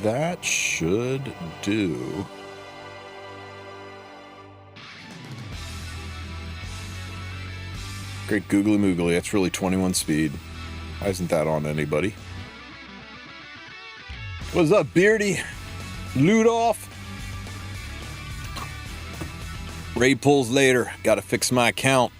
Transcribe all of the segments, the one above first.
That should do. Great googly moogly. That's really 21 speed. Why isn't that on anybody? What's up, Beardy? Loot off. Raid pulls later. Gotta fix my account.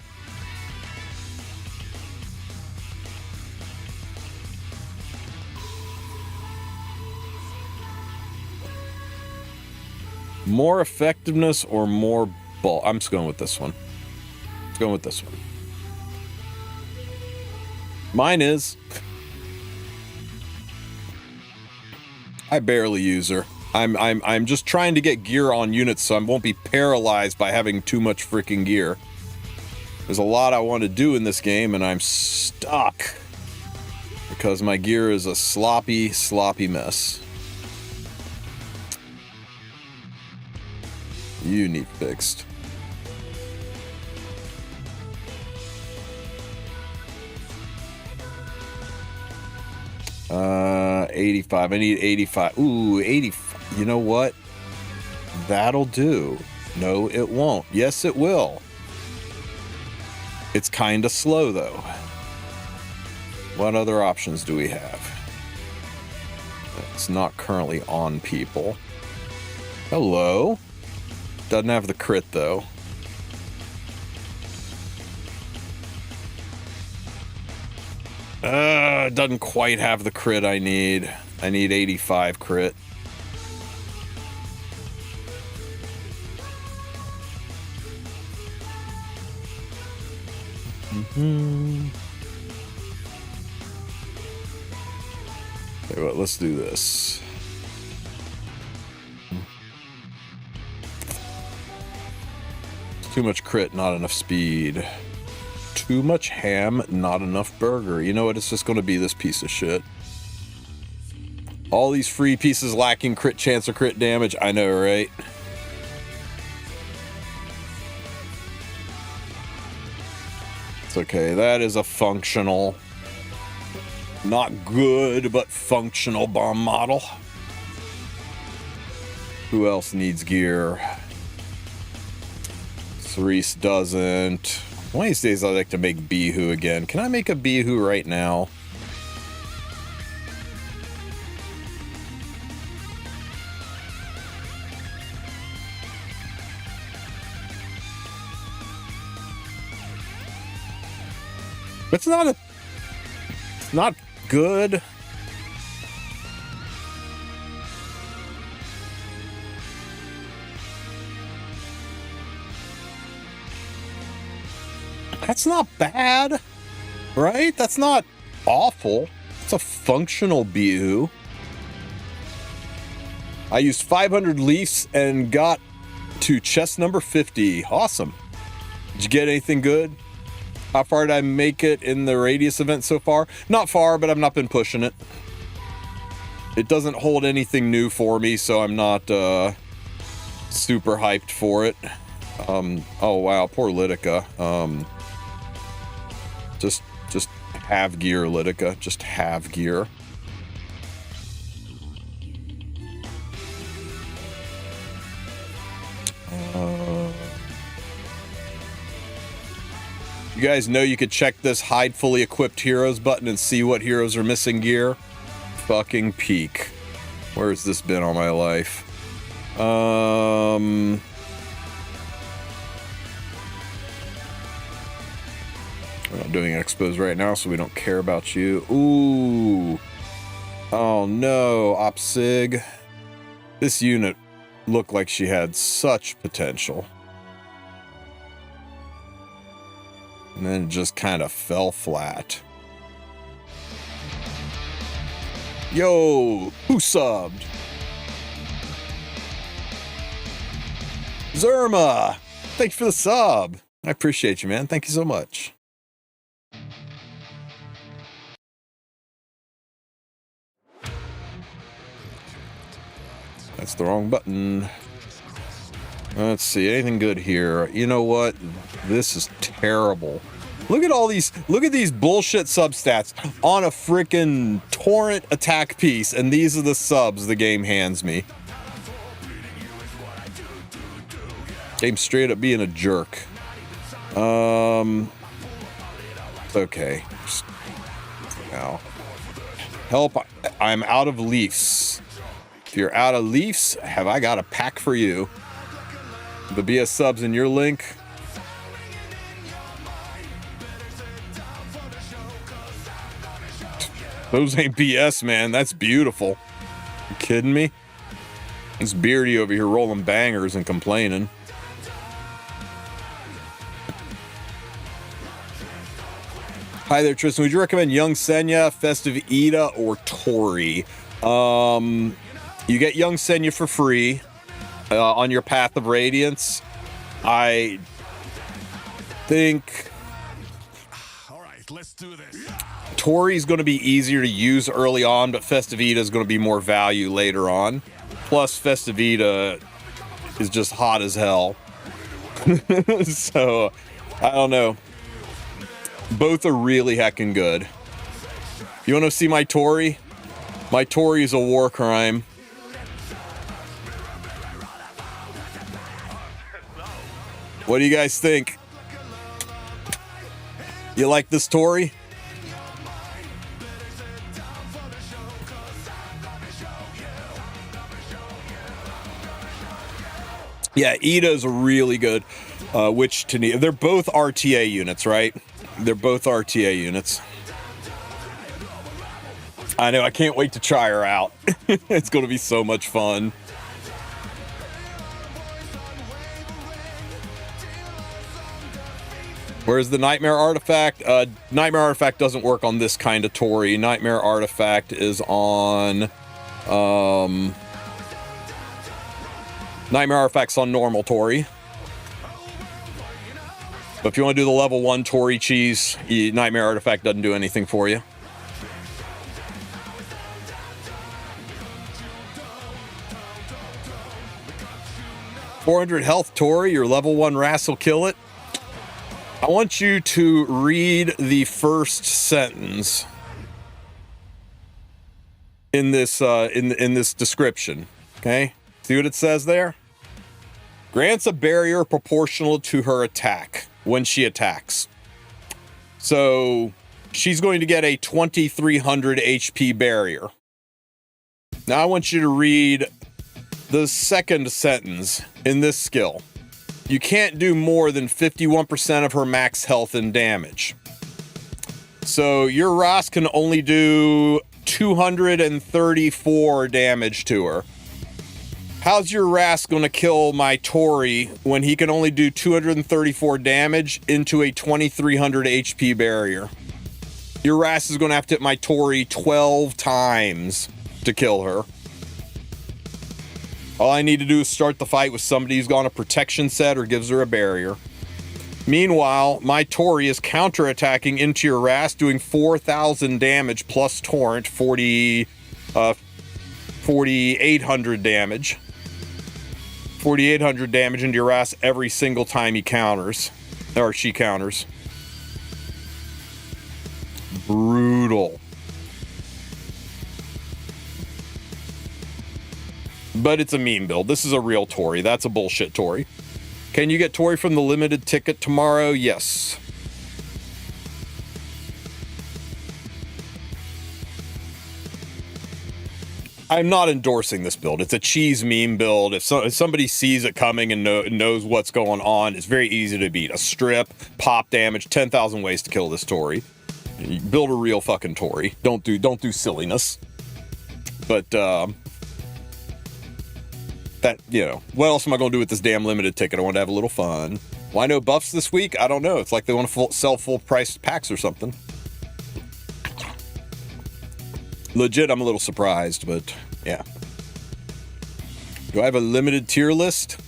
More effectiveness or more ball? I'm just going with this one. Let's go with this one. Mine is. I barely use her. I'm just trying to get gear on units so I won't be paralyzed by having too much freaking gear. There's a lot I want to do in this game and I'm stuck because my gear is a sloppy, sloppy mess. You need fixed. Uh, 85. I need 85. Ooh, 85. You know what? That'll do. No, it won't. Yes, it will. It's kind of slow, though. What other options do we have? It's not currently on people. Hello? Doesn't have the crit, though. Doesn't quite have the crit I need. I need 85 crit. Okay, well, let's do this. Too much crit, not enough speed. Too much ham, not enough burger. You know what? It's just going to be this piece of shit. All these free pieces lacking crit chance or crit damage. I know, right? It's okay. That is a functional, not good, but functional bomb model. Who else needs gear? Cerise doesn't. One of these days I'd like to make Bihu again. Can I make a Bihu right now? It's not good. That's not bad, right? That's not awful. It's a functional Bihu. I used 500 leafs and got to chest number 50. Awesome. Did you get anything good? How far did I make it in the radius event so far? Not far, but I've not been pushing it. It doesn't hold anything new for me, so I'm not super hyped for it. Oh wow, poor Litica. Just have gear, Litica. Just have gear. You guys know you could check this hide fully equipped heroes button and see what heroes are missing gear? Fucking peak. Where has this been all my life? We're not doing expos right now, so we don't care about you. Ooh. Oh no, Opsig. This unit looked like she had such potential. And then it just kind of fell flat. Yo, who subbed? Zerma! Thank you for the sub. I appreciate you, man. Thank you so much. That's the wrong button. Let's see, anything good here? You know what? This is terrible. Look at all these, look at these bullshit substats on a freaking torrent attack piece, and these are the subs the game hands me. Game straight up being a jerk. Okay. Now, help, I'm out of leafs. If you're out of leafs, have I got a pack for you? The BS subs in your link. Those ain't BS, man. That's beautiful. You kidding me? It's Beardy over here rolling bangers and complaining. Hi there, Tristen. Would you recommend Young Senya, Festive Ida, or Tori? You get Young Senya for free on your Path of Radiance. I think... All right, let's do this. Tori's going to be easier to use early on, but Festive Ida is going to be more value later on. Plus, Festive Ida is just hot as hell. So, I don't know. Both are really heckin' good. You want to see my Tori? My Tori is a war crime. What do you guys think? You like this Tori? Yeah, Ida's a really good witch to need. They're both RTA units, right? They're both RTA units. I know, I can't wait to try her out. It's going to be so much fun. Where's the Nightmare Artifact? Nightmare Artifact doesn't work on this kind of Tori. Nightmare Artifact is on... Nightmare Artifact's on normal Tori. But if you want to do the level 1 Tori cheese, Nightmare Artifact doesn't do anything for you. .400 health Tori, your level 1 Wrass will kill it. I want you to read the first sentence in this in this description. Okay? See what it says there? Grants a barrier proportional to her attack when she attacks. So she's going to get a 2300 HP barrier. Now I want you to read the second sentence in this skill. You can't do more than 51% of her max health and damage. So your Ross can only do 234 damage to her. How's your Wrass going to kill my Tori when he can only do 234 damage into a 2300 HP barrier? Your Wrass is going to have to hit my Tori 12 times to kill her. All I need to do is start the fight with somebody who's got a protection set or gives her a barrier. Meanwhile, my Tori is counterattacking into your Wrass, doing 4,000 damage plus Torrent, 4,800 damage. 4,800 damage into your Wrass every single time he counters. Or she counters. Brutal. But it's a meme build. This is a real Tori. That's a bullshit Tori. Can you get Tori from the limited ticket tomorrow? Yes. I'm not endorsing this build. It's a cheese meme build. If somebody sees it coming and knows what's going on, it's very easy to beat. A strip, pop damage, 10,000 ways to kill this Tori. You build a real fucking Tori. Don't do silliness. But that, you know, what else am I going to do with this damn limited ticket? I want to have a little fun. Why no buffs this week? I don't know. It's like they want to sell full price packs or something. Legit, I'm a little surprised, but yeah. Do I have a limited tier list?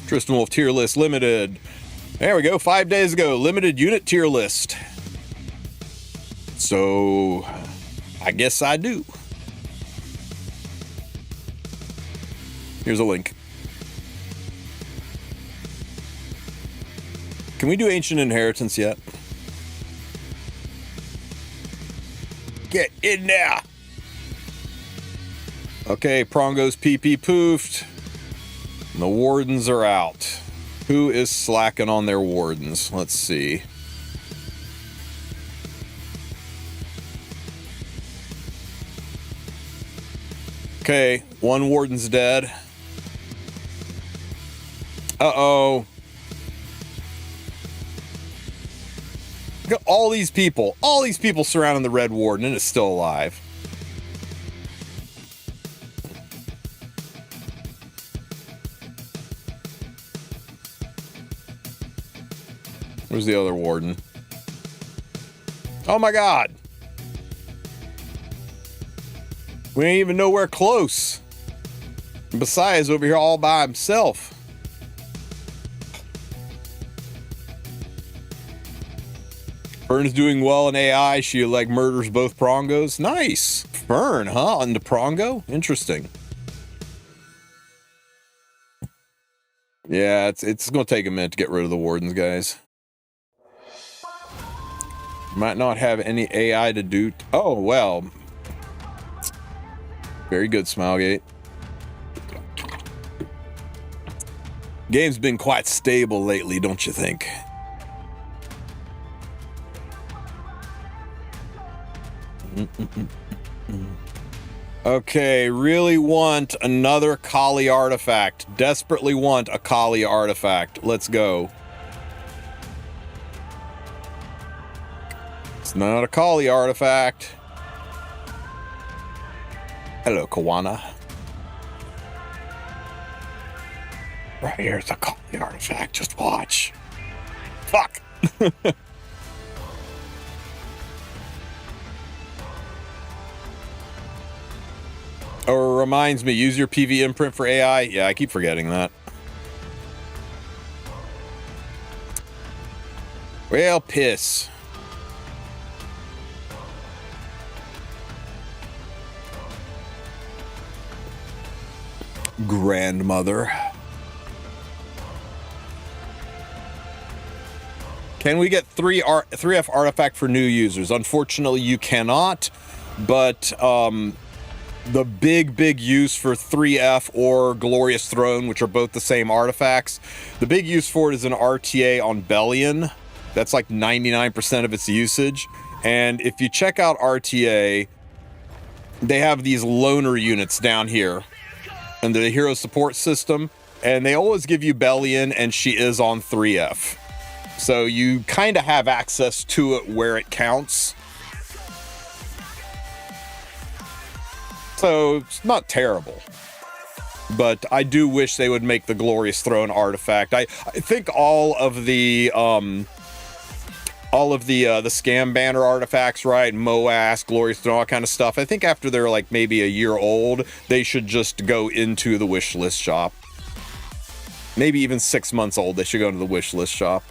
Tristen Wulf tier list limited. There we go. 5 days ago, limited unit tier list. So I guess I do. Here's a link. Can we do Ancient Inheritance yet? Get in there. Okay, Prongo's PP poofed. And the wardens are out. Who is slacking on their wardens? Let's see. Okay, one warden's dead. Uh-oh. Look at all these people surrounding the red warden, and it's still alive. Where's the other warden? Oh my god. We ain't even nowhere close. And besides, over here all by himself. Fern's doing well in AI. She like murders both Prongos. Nice. Fern, huh? On the Prongo? Interesting. Yeah, it's gonna take a minute to get rid of the wardens, guys. Might not have any AI to do. Oh, well. Very good, Smilegate. Game's been quite stable lately, don't you think? Okay, really want another Kali artifact. Desperately want a Kali artifact. Let's go. It's not a Kali artifact. Hello, Kawana. Right here's a Kali artifact. Just watch. Fuck. Oh, reminds me, use your PV imprint for AI. Yeah, I keep forgetting that. Well, piss. Grandmother. Can we get 3F artifact for new users? Unfortunately, you cannot, but the big use for 3F or Glorious Throne, which are both the same artifacts, the big use for it is an RTA on Bellion. That's like 99% of its usage. And if you check out RTA, they have these loner units down here under the hero support system, and they always give you Bellion, and she is on 3F. So you kind of have access to it where it counts. So it's not terrible, but I do wish they would make the Glorious Throne artifact. I think all of the scam banner artifacts, right? Moas, Glorious Throne, all that kind of stuff. I think after they're like maybe a year old, they should just go into the wish list shop. Maybe even 6 months old, they should go into the wish list shop.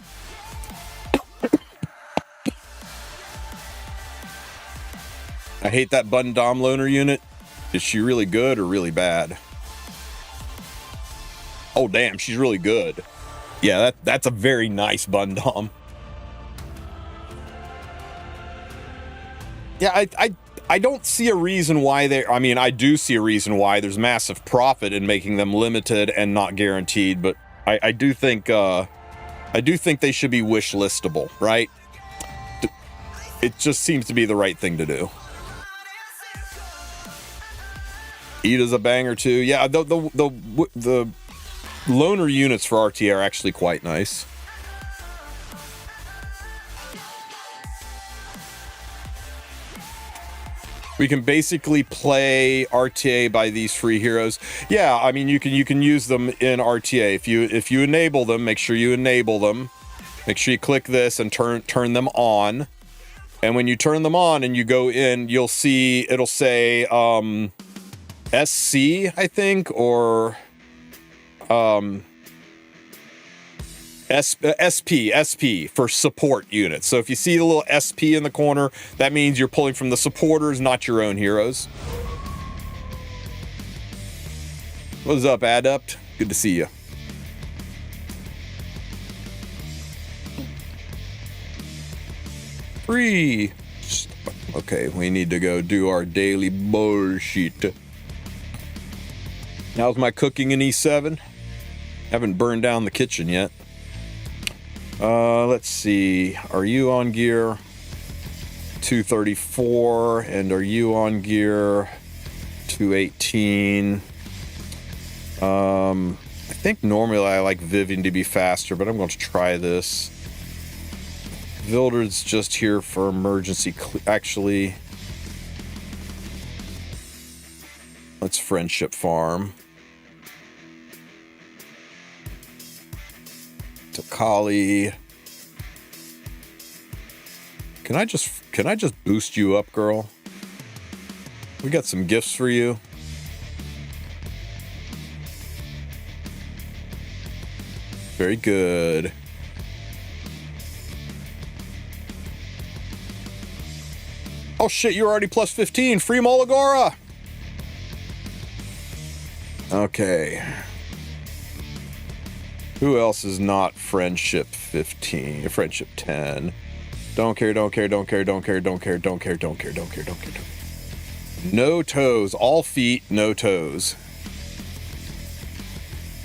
I hate that Button Dom loner unit. Is she really good or really bad? Oh, damn, she's really good. Yeah, that's a very nice Button Dom. Yeah, I don't see a reason why they... I mean, I do see a reason why. There's massive profit in making them limited and not guaranteed, but I do think they should be wish listable, right? It just seems to be the right thing to do. Ida's a banger too. Yeah, the loner units for RTA are actually quite nice. We can basically play RTA by these free heroes. Yeah, I mean you can use them in RTA if you enable them. Make sure you enable them. Make sure you click this and turn them on. And when you turn them on and you go in, you'll see it'll say SC, I think, or SP for support units. So if you see the little SP in the corner, that means you're pulling from the supporters, not your own heroes. What's up, Adept? Good to see you. Free. Okay, we need to go do our daily bullshit. How's my cooking in E7? Haven't burned down the kitchen yet. Let's see. Are you on gear 234? And are you on gear 218? I think normally I like Vivian to be faster, but I'm going to try this. Vildred's just here for emergency. Actually, let's friendship farm. Takali. Can I just boost you up, girl? We got some gifts for you. Very good. Oh shit, you're already plus 15. Free Molagora. Okay. Who else is not friendship 15? Friendship 10. Don't care, don't care, don't care, don't care, don't care, don't care, don't care, don't care, don't care. No toes. All feet, no toes.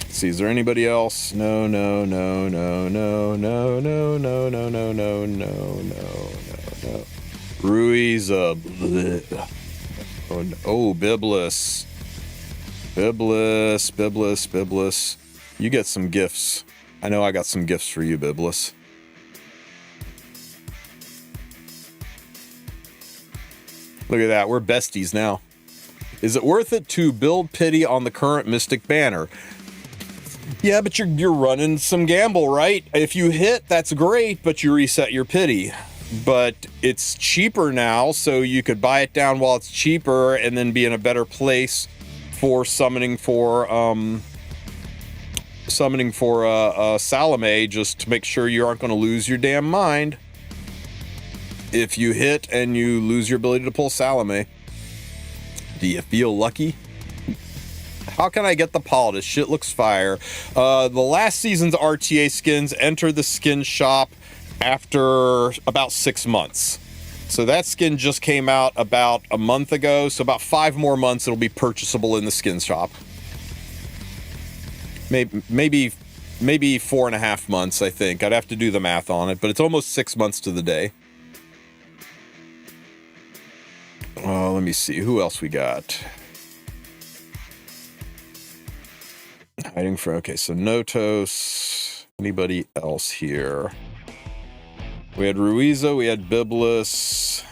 Let's see, is there anybody else? No, no, no, no, no, no, no, no, no, no, no, no, no, no. Ruiz, oh, Biblis. Biblis. You get some gifts. I know I got some gifts for you, Biblis. Look at that, we're besties now. Is it worth it to build pity on the current Mystic banner? Yeah, but you're running some gamble, right? If you hit, that's great, but you reset your pity. But it's cheaper now, so you could buy it down while it's cheaper and then be in a better place for summoning for Salome, just to make sure you aren't going to lose your damn mind if you hit and you lose your ability to pull Salome. Do you feel lucky? How can I get the Paul? This shit looks fire. The last season's RTA skins enter the skin shop after about 6 months. So that skin just came out about a month ago. So about 5 more months it'll be purchasable in the skin shop. Maybe 4.5 months, I think. I'd have to do the math on it, but it's almost 6 months to the day. Let me see. Who else we got? Hiding for... Okay, so Notos. Anybody else here? We had Ruiza, we had Biblis.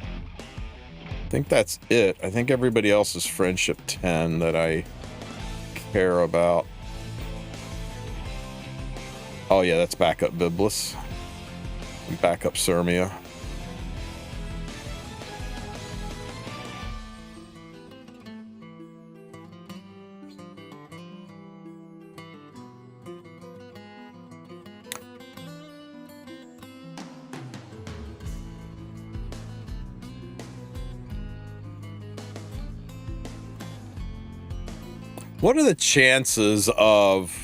I think that's it. I think everybody else is friendship 10 that I care about. Oh yeah, that's backup Biblis. And backup Sermia. What are the chances of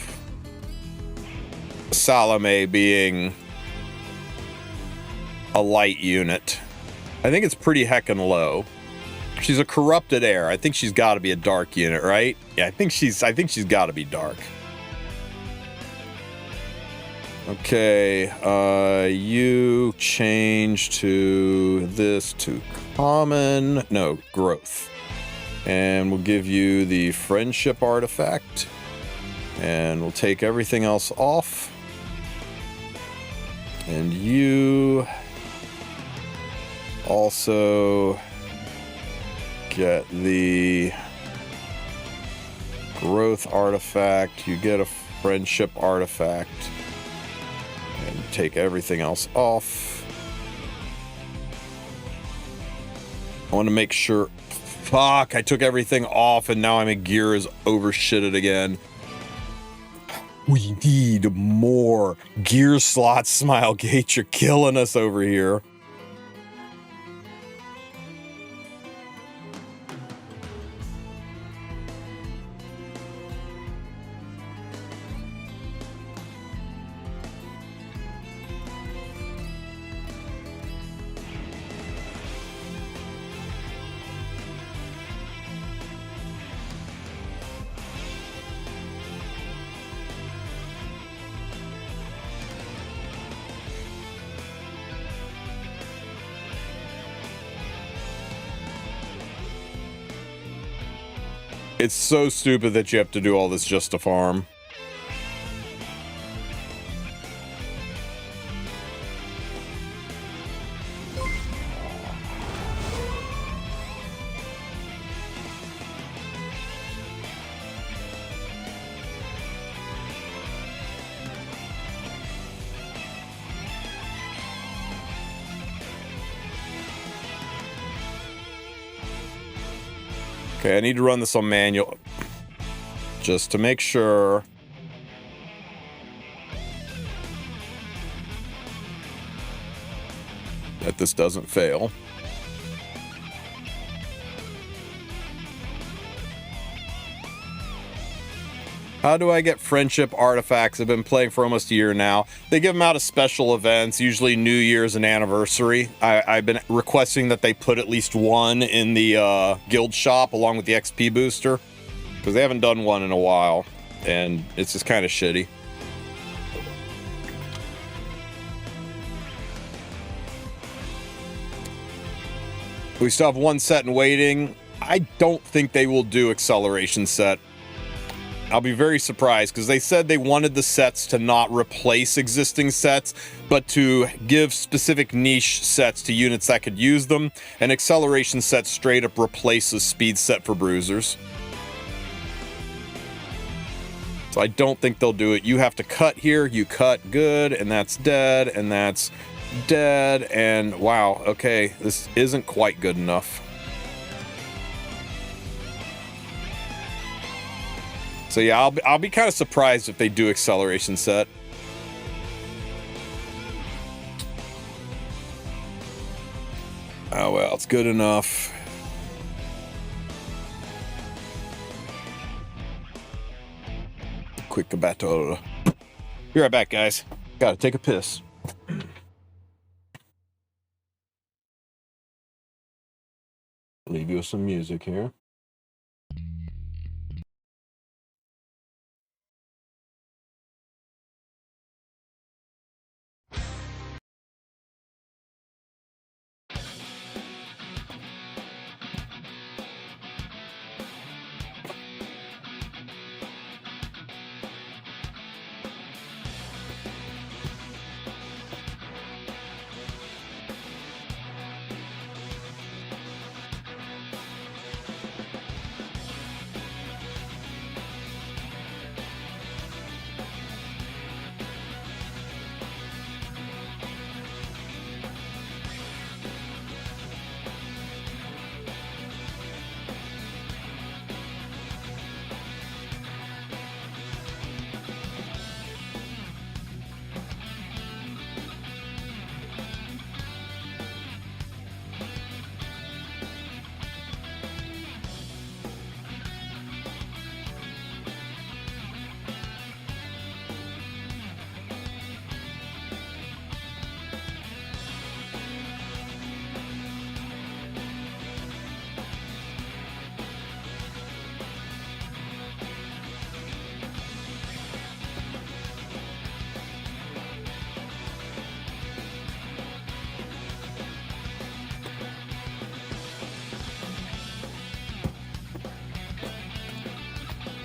Salome being a light unit? I think it's pretty heckin' low. She's a corrupted heir. I think she's got to be a dark unit, right? Yeah, I think she's got to be dark. Okay, you change to this to common. No, growth. And we'll give you the friendship artifact. And we'll take everything else off. And you also get the growth artifact. You get a friendship artifact. And take everything else off. I want to make sure... Fuck, I took everything off and now I'm in gear is overshitted again. We need more gear slot, Smilegate. You're killing us over here. It's so stupid that you have to do all this just to farm. Okay, I need to run this on manual just to make sure. That this doesn't fail. How do I get friendship artifacts? I've been playing for almost a year now. They give them out at special events, usually New Year's and anniversary. I've been requesting that they put at least one in the guild shop along with the XP booster, because they haven't done one in a while, and it's just kind of shitty. We still have one set in waiting. I don't think they will do acceleration set. I'll be very surprised, because they said they wanted the sets to not replace existing sets, but to give specific niche sets to units that could use them. An acceleration set straight up replaces speed set for bruisers. So I don't think they'll do it. You have to cut here, you cut good, and that's dead, and that's dead, and wow, okay, this isn't quite good enough. So yeah, I'll be kind of surprised if they do acceleration set. Oh well, it's good enough. Quick battle. Be right back, guys. Gotta take a piss. Leave you with some music here.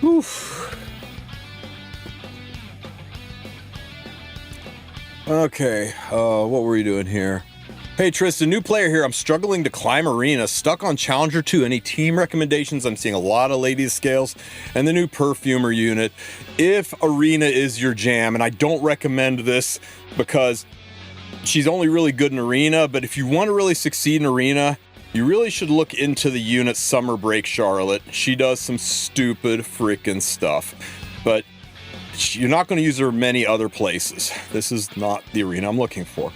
Oof. Okay, what were we doing here? Hey Tristen, new player here. I'm struggling to climb arena, stuck on Challenger 2. Any team recommendations? I'm seeing a lot of ladies scales and the new perfumer unit. If arena is your jam, and I don't recommend this because she's only really good in arena, but if you want to really succeed in arena, you really should look into the unit Summer Break Charlotte. She does some stupid freaking stuff. But you're not going to use her many other places. This is not the arena I'm looking for.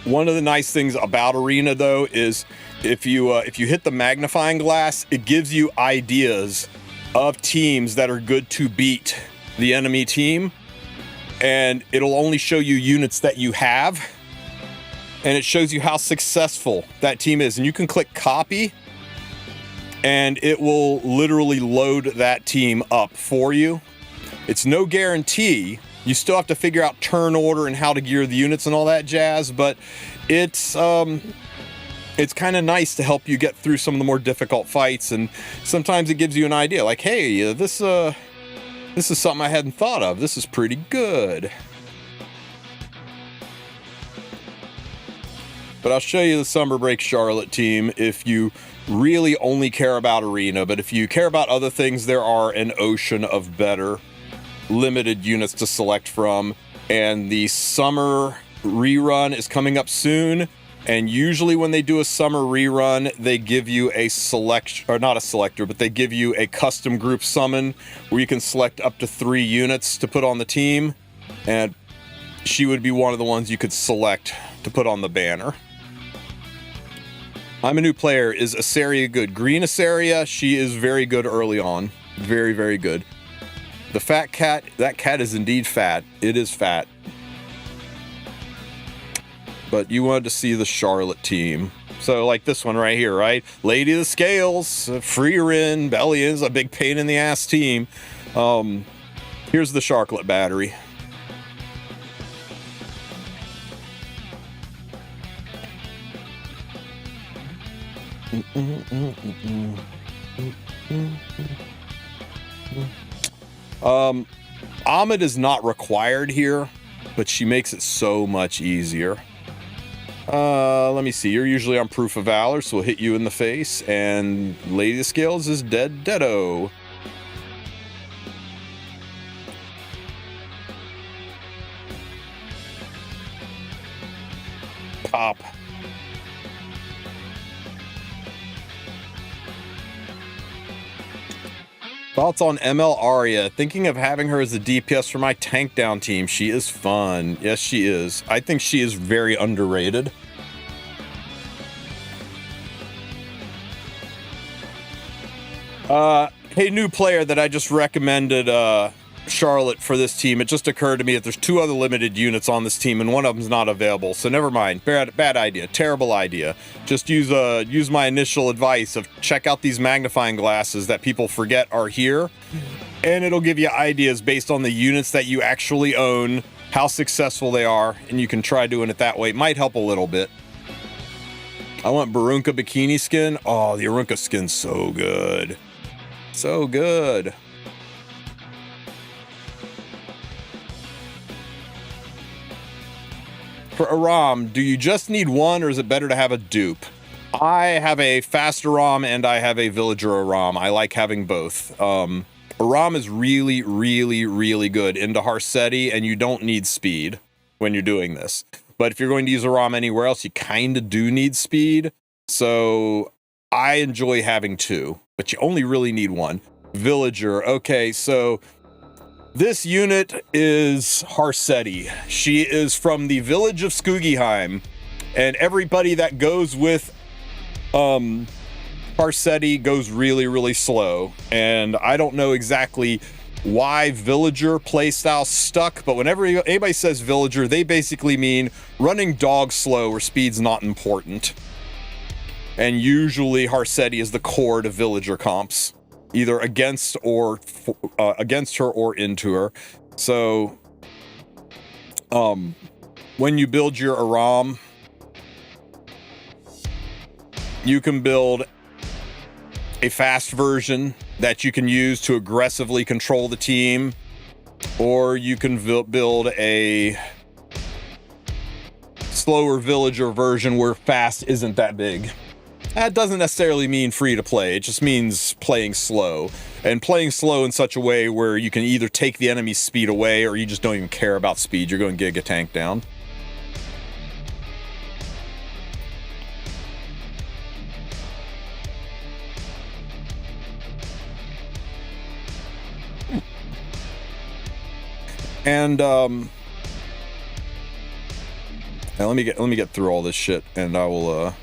One of the nice things about arena though is if you hit the magnifying glass, it gives you ideas of teams that are good to beat the enemy team, and it'll only show you units that you have, and it shows you how successful that team is. And you can click copy and it will literally load that team up for you. It's no guarantee. You still have to figure out turn order and how to gear the units and all that jazz, but it's kind of nice to help you get through some of the more difficult fights, and sometimes it gives you an idea like, hey, this is something I hadn't thought of. This is pretty good. But I'll show you the Summer Break Charlotte team if you really only care about arena. But if you care about other things, there are an ocean of better limited units to select from. And the summer rerun is coming up soon. And usually when they do a summer rerun, they give you a select, or not a selector, but they give you a custom group summon where you can select up to 3 units to put on the team. And she would be one of the ones you could select to put on the banner. I'm a new player. Is Asaria good? Green Asaria, she is very good early on. Very, very good. The fat cat, that cat is indeed fat. It is fat. But you wanted to see the Charlotte team. So like this one right here, right? Lady of the Scales, Fahrakin, Bellions, a big pain in the ass team. Here's the Sharklet battery. Ahmed is not required here, but she makes it so much easier. Let me see. You're usually on Proof of Valor, so we'll hit you in the face. And Lady of the Scales is deado. Pop. Thoughts on ML Aria? Thinking of having her as a DPS for my tank down team. She is fun. Yes, she is. I think she is very underrated. Hey, new player that I just recommended Charlotte for this team. It just occurred to me that there's 2 other limited units on this team and one of them's not available. So never mind. Bad idea. Terrible idea. Just use my initial advice of check out these magnifying glasses that people forget are here, and it'll give you ideas based on the units that you actually own, how successful they are, and you can try doing it that way. It might help a little bit. I want Barunka bikini skin. Oh, the Arunka skin's so good. So good. For Aram, do you just need one, or is it better to have a dupe? I have a fast Aram and I have a villager Aram. I like having both. Aram is really, really, really good into Harsetti, and you don't need speed when you're doing this. But if you're going to use Aram anywhere else, you kind of do need speed. So I enjoy having 2, but you only really need 1. Villager. Okay, so this unit is Harsetti. She is from the village of Skugiheim, and everybody that goes with Harsetti goes really, really slow. And I don't know exactly why villager playstyle stuck, but whenever anybody says villager, they basically mean running dog slow where speed's not important. And usually Harsetti is the core to villager comps, either against her or into her. So when you build your Aram, you can build a fast version that you can use to aggressively control the team, or you can build a slower villager version where fast isn't that big. That doesn't necessarily mean free to play. It just means playing slow, and playing slow in such a way where you can either take the enemy's speed away, or you just don't even care about speed. You're going to Giga Tank down. And let me get through all this shit, and I will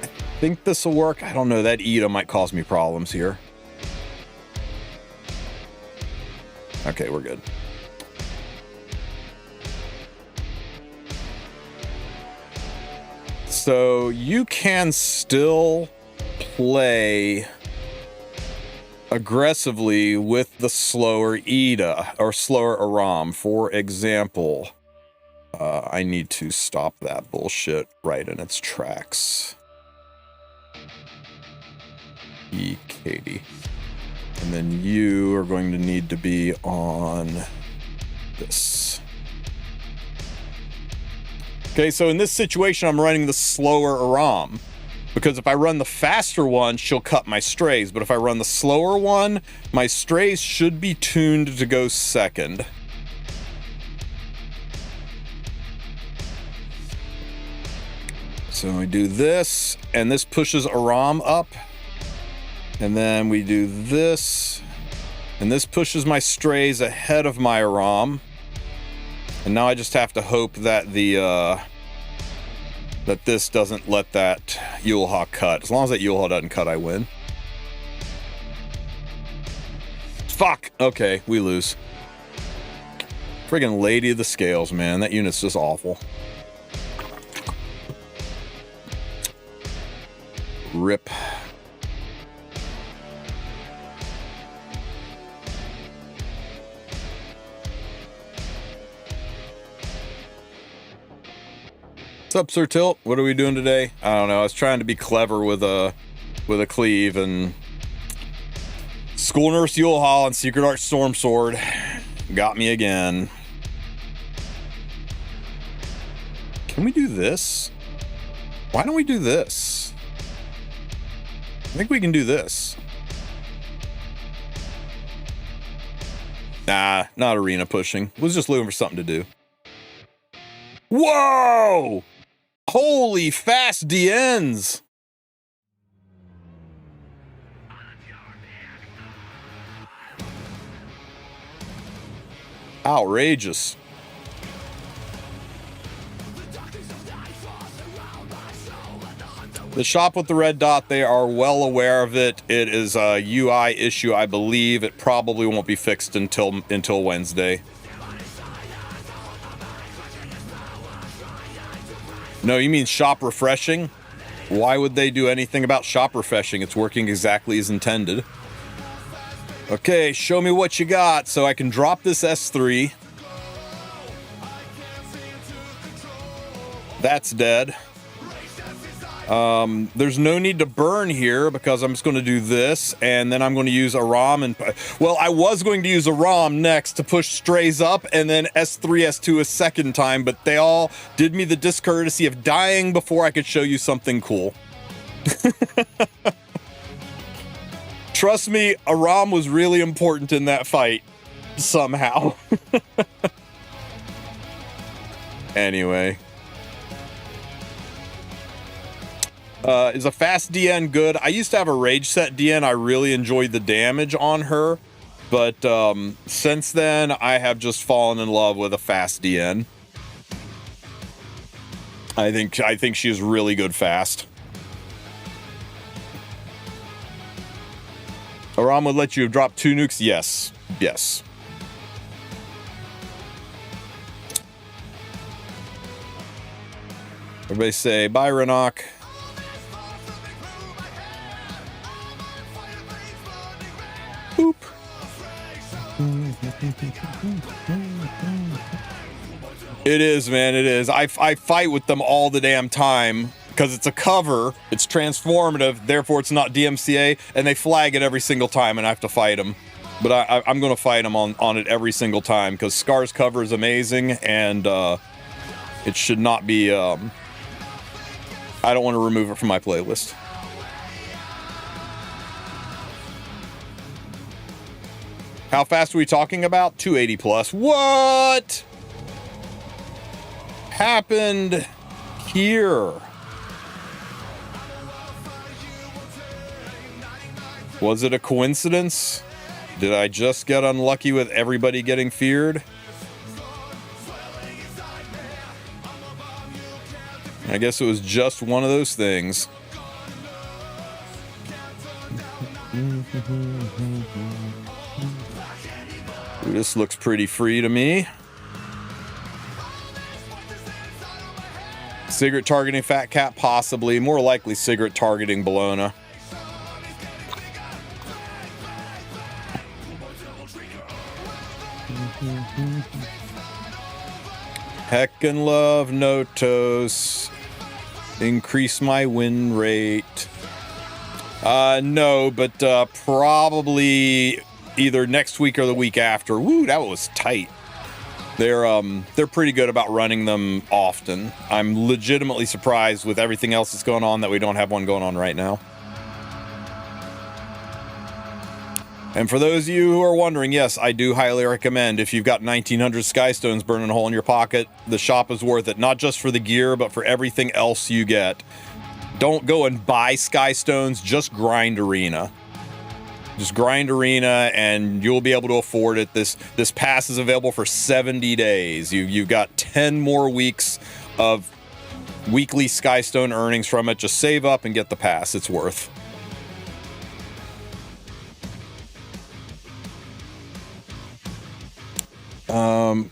I think this will work. I don't know, that Ida might cause me problems here. Okay, we're good. So you can still play aggressively with the slower Ida or slower Aram. For example, I need to stop that bullshit right in its tracks. Katie. And then you are going to need to be on this. Okay, so in this situation, I'm running the slower Aram, because if I run the faster one, she'll cut my strays. But if I run the slower one, my strays should be tuned to go second. So we do this, and this pushes Aram up. And then we do this, and this pushes my strays ahead of my Aram. And now I just have to hope that that this doesn't let that Yule-Hawk cut. As long as that Yule-Hawk doesn't cut, I win. Fuck! Okay, we lose. Friggin' Lady of the Scales, man. That unit's just awful. Rip. What's up, Sir Tilt? What are we doing today? I don't know. I was trying to be clever with a cleave, and School Nurse Yule-Hall and Secret Art Storm Sword got me again. Can we do this? Why don't we do this? I think we can do this. Nah, not arena pushing. Was just looking for something to do. Whoa! Holy fast DNs! Outrageous. The shop with the red dot, they are well aware of it. It is a UI issue, I believe. It probably won't be fixed until Wednesday. No, you mean shop refreshing? Why would they do anything about shop refreshing? It's working exactly as intended. Okay, show me what you got so I can drop this S3. That's dead. There's no need to burn here because I'm just going to do this, and then I'm going to use Aram and... Well, I was going to use Aram next to push strays up, and then S3, S2 a second time, but they all did me the discourtesy of dying before I could show you something cool. Trust me, Aram was really important in that fight, somehow. Anyway. Is a fast DN good? I used to have a rage set DN. I really enjoyed the damage on her, but since then I have just fallen in love with a fast DN. I think she is really good fast. Aram would let you drop 2 nukes? Yes. Yes. Everybody say bye, Renok. Boop. It is, man, it is. I fight with them all the damn time because it's a cover, it's transformative, therefore it's not DMCA, and they flag it every single time and I have to fight them. But I'm going to fight them on it every single time because Scar's cover is amazing, and it should not be... I don't want to remove it from my playlist. How fast are we talking about? 280 plus. What happened here? Was it a coincidence? Did I just get unlucky with everybody getting feared? I guess it was just one of those things. Ooh, this looks pretty free to me. Cigarette targeting Fat Cat, possibly. More likely cigarette targeting Bologna. Heckin' love Notos. Increase my win rate. No, but probably either next week or the week after. Woo, that was tight. They're pretty good about running them often. I'm legitimately surprised with everything else that's going on that we don't have one going on right now. And for those of you who are wondering, yes, I do highly recommend, if you've got 1900 Skystones burning a hole in your pocket, the shop is worth it. Not just for the gear, but for everything else you get. Don't go and buy Skystones, just grind Arena. Just grind Arena and you'll be able to afford it. This pass is available for 70 days. You've got 10 more weeks of weekly Skystone earnings from it. Just save up and get the pass. It's worth.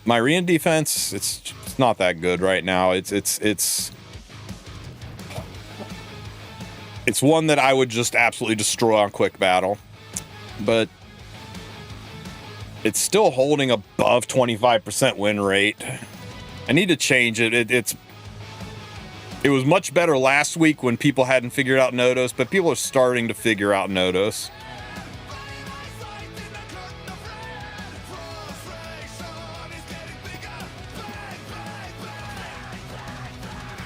My Arena defense, it's not that good right now. It's one that I would just absolutely destroy on quick battle. But it's still holding above 25% win rate. I need to change it. It was much better last week when people hadn't figured out Nodos, but people are starting to figure out Nodos.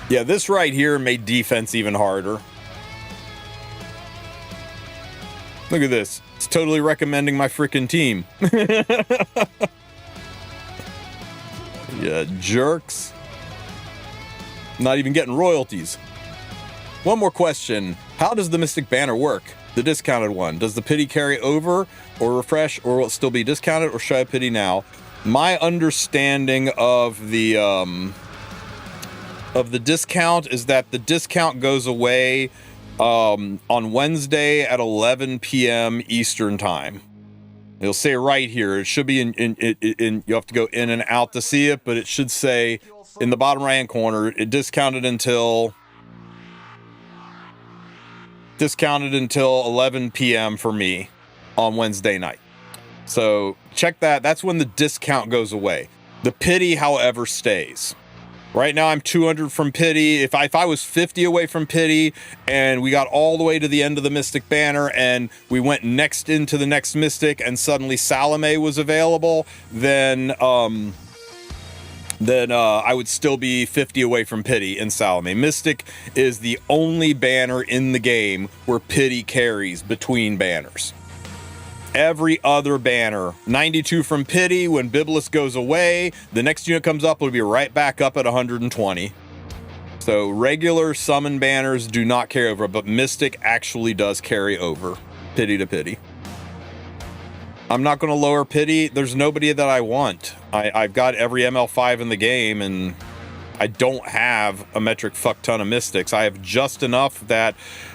Yeah, this right here made defense even harder. Look at this. It's totally recommending my freaking team. Yeah, jerks. Not even getting royalties. One more question. How does the Mystic Banner work? The discounted one. Does the pity carry over or refresh, or will it still be discounted, or should I pity now? My understanding of the discount is that the discount goes away on Wednesday at 11 p.m. Eastern time. It'll say right here. It should be in you have to go in and out to see it, but it should say in the bottom right hand corner, it discounted until 11 p.m. for me on Wednesday night. So check that. That's when the discount goes away. The pity, however, stays. Right now I'm 200 from pity. If I was 50 away from pity and we got all the way to the end of the Mystic Banner and we went next into the next Mystic and suddenly Salome was available, then I would still be 50 away from pity in Salome. Mystic is the only banner in the game where pity carries between banners. Every other banner, 92 from pity. When Biblis goes away, the next unit comes up, will be right back up at 120. So regular summon banners do not carry over, but Mystic actually does carry over, pity to pity. I'm not going to lower pity. There's nobody that I want. I've got every ML5 in the game, and I don't have a metric fuck ton of Mystics. I have just enough that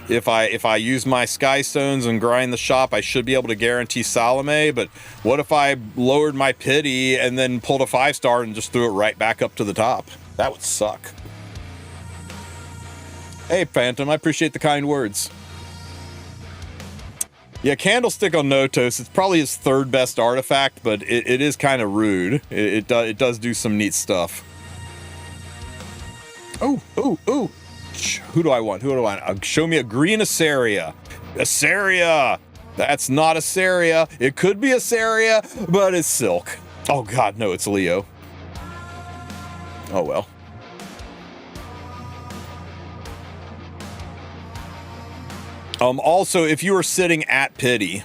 if I use my Skystones and grind the shop, I should be able to guarantee Salome. But what if I lowered my pity and then pulled a 5-star and just threw it right back up to the top? That would suck. Hey, Phantom, I appreciate the kind words. Yeah, Candlestick on Notos, it's probably his third best artifact, but it is kind of rude. It does do some neat stuff. Oh. Who do I want? Show me a green Asaria. Asaria! That's not Asaria. It could be Asaria, but it's Silk. Oh god, no, it's Leo. Oh well. Also, if you were sitting at pity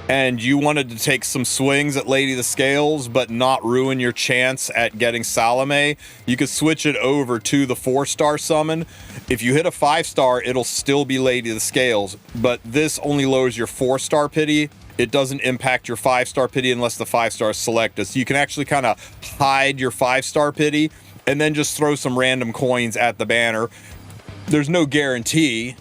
and you wanted to take some swings at Lady of the Scales but not ruin your chance at getting Salome, you could switch it over to the 4-star summon. If you hit a 5-star, it'll still be Lady of the Scales, but this only lowers your 4-star pity it doesn't impact your 5-star pity unless the 5-star is selected. So you can actually kind of hide your 5-star pity and then just throw some random coins at the banner. There's no guarantee,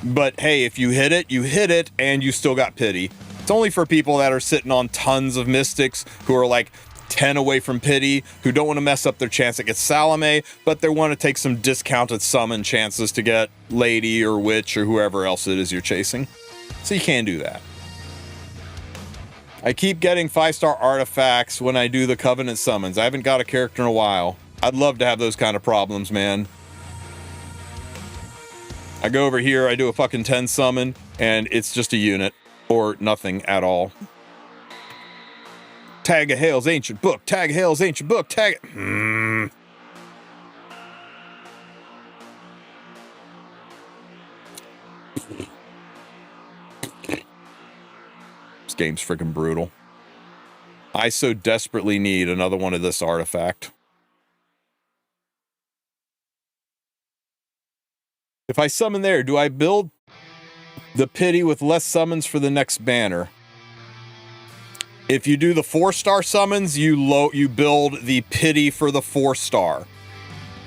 but hey, if you hit it and you still got pity. It's only for people that are sitting on tons of mystics who are like 10 away from pity, who don't want to mess up their chance to get Salome, but they want to take some discounted summon chances to get Lady or Witch or whoever else it is you're chasing. So you can do that. I keep getting 5-star artifacts when I do the Covenant summons. I haven't got a character in a while. I'd love to have those kind of problems, man. I go over here, I do a fucking 10 summon, and it's just a unit. Or nothing at all. Tag of Hale's Ancient Book. Tag of Hale's Ancient Book. Tag it. This game's freaking brutal. I so desperately need another one of this artifact. If I summon there, do I build the pity with less summons for the next banner? If you do the 4-star summons, you build the pity for the 4-star.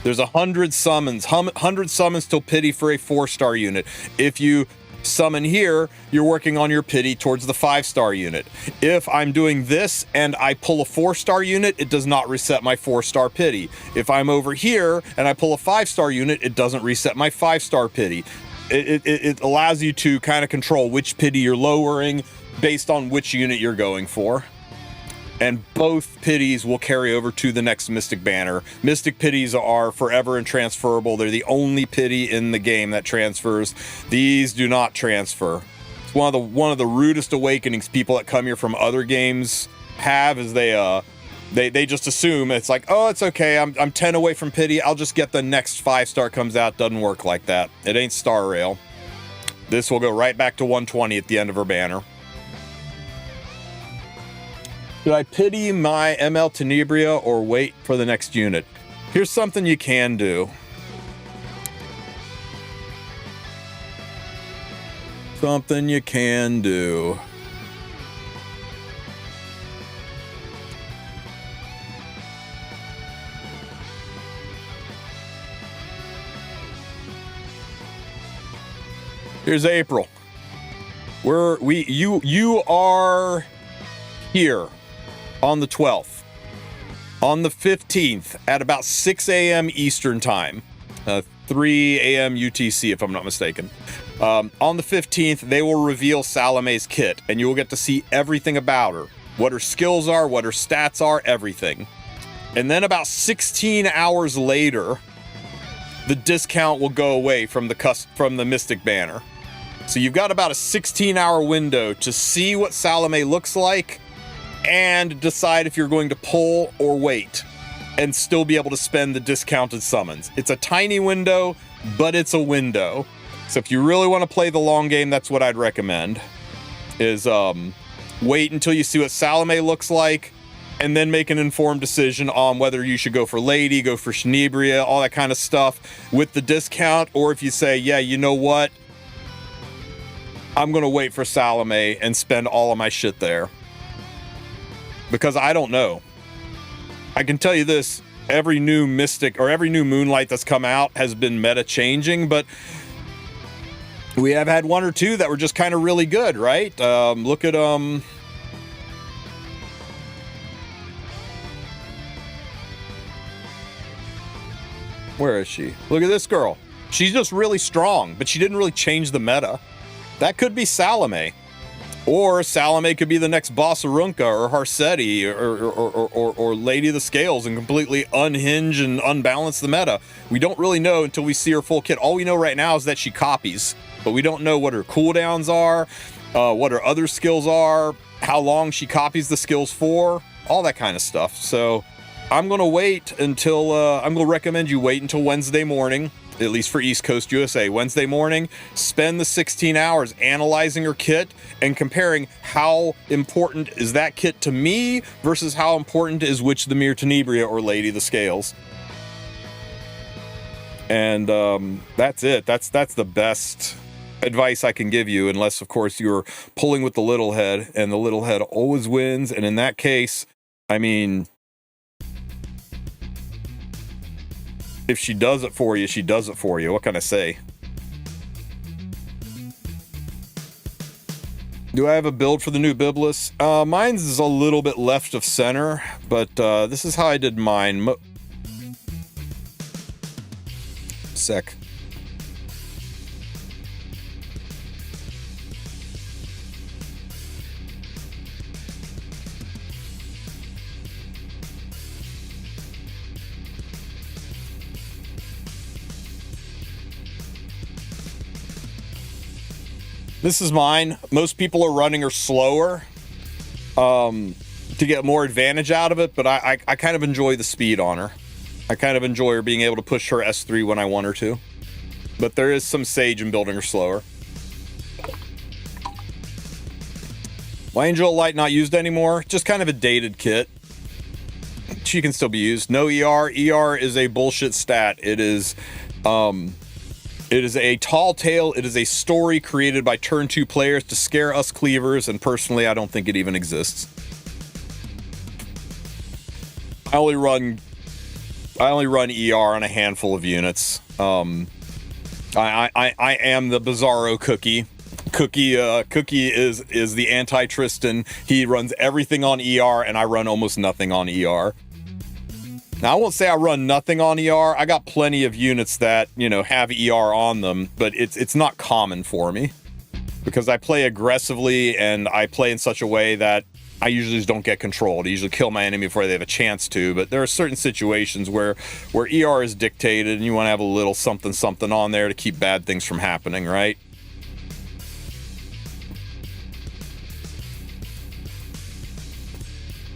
There's 100 summons, 100 summons till pity for a 4-star unit. If you summon here, you're working on your pity towards the 5-star unit. If I'm doing this and I pull a 4-star unit, it does not reset my 4-star pity. If I'm over here and I pull a 5-star unit, it doesn't reset my 5-star pity. It allows you to kind of control which pity you're lowering based on which unit you're going for. And both pities will carry over to the next Mystic banner. Mystic pities are forever and transferable. They're the only pity in the game that transfers. These do not transfer. It's one of the rudest awakenings people that come here from other games have, is they just assume it's like, oh, it's okay, I'm 10 away from pity, I'll just get the next 5-star comes out. Doesn't work like that. It ain't Star Rail. This will go right back to 120 at the end of her banner. Should I pity my ML Tenebria or wait for the next unit? Here's something you can do. Something you can do. Here's April. You are here on the 12th. On the 15th at about 6 a.m. Eastern time, 3 a.m. UTC if I'm not mistaken. On the 15th, they will reveal Salome's kit, and you will get to see everything about her. What her skills are, what her stats are, everything. And then about 16 hours later, the discount will go away from the Mystic banner. So you've got about a 16-hour window to see what Salome looks like and decide if you're going to pull or wait and still be able to spend the discounted summons. It's a tiny window, but it's a window. So if you really want to play the long game, that's what I'd recommend, is wait until you see what Salome looks like and then make an informed decision on whether you should go for Lady, go for Tenebria, all that kind of stuff with the discount, or if you say, yeah, you know what, I'm going to wait for Salome and spend all of my shit there. Because I don't know. I can tell you this, every new Mystic or every new Moonlight that's come out has been meta changing, but we have had one or two that were just kind of really good, right? Look at where is she? Look at this girl. She's just really strong, but she didn't really change the meta. That could be Salome. Or Salome could be the next Boss Arunca or Harsetti or Lady of the Scales and completely unhinge and unbalance the meta. We don't really know until we see her full kit. All we know right now is that she copies, but we don't know what her cooldowns are, what her other skills are, how long she copies the skills for, all that kind of stuff. So I'm going to wait until, I'm going to recommend you wait until Wednesday morning, at least for East Coast USA. Wednesday morning, spend the 16 hours analyzing her kit and comparing how important is that kit to me versus how important is Witch the Mere Tenebria or Lady the Scales. And that's it. That's the best advice I can give you, unless, of course, you're pulling with the little head, and the little head always wins. And in that case, I mean, if she does it for you, she does it for you. What can I say? Do I have a build for the new Biblis? Mine's is a little bit left of center, but this is how I did mine. Sec. This is mine. Most people are running her slower to get more advantage out of it, but I kind of enjoy the speed on her. I kind of enjoy her being able to push her S3 when I want her to. But there is some sage in building her slower. Why Angel Light not used anymore? Just kind of a dated kit. She can still be used. No ER. ER is a bullshit stat. It is a tall tale. It is a story created by turn 2 players to scare us cleavers, and personally, I don't think it even exists. I only run ER on a handful of units. I am the Bizarro Cookie. Cookie is the anti-Tristen. He runs everything on ER, and I run almost nothing on ER. Now, I won't say I run nothing on ER. I got plenty of units that, you know, have ER on them, but it's not common for me because I play aggressively and I play in such a way that I usually just don't get controlled. I usually kill my enemy before they have a chance to, but there are certain situations where ER is dictated and you want to have a little something on there to keep bad things from happening, right?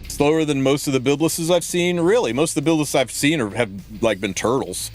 Slower than most of the Biblises I've seen? Really, most of the Biblises I've seen have like been turtles.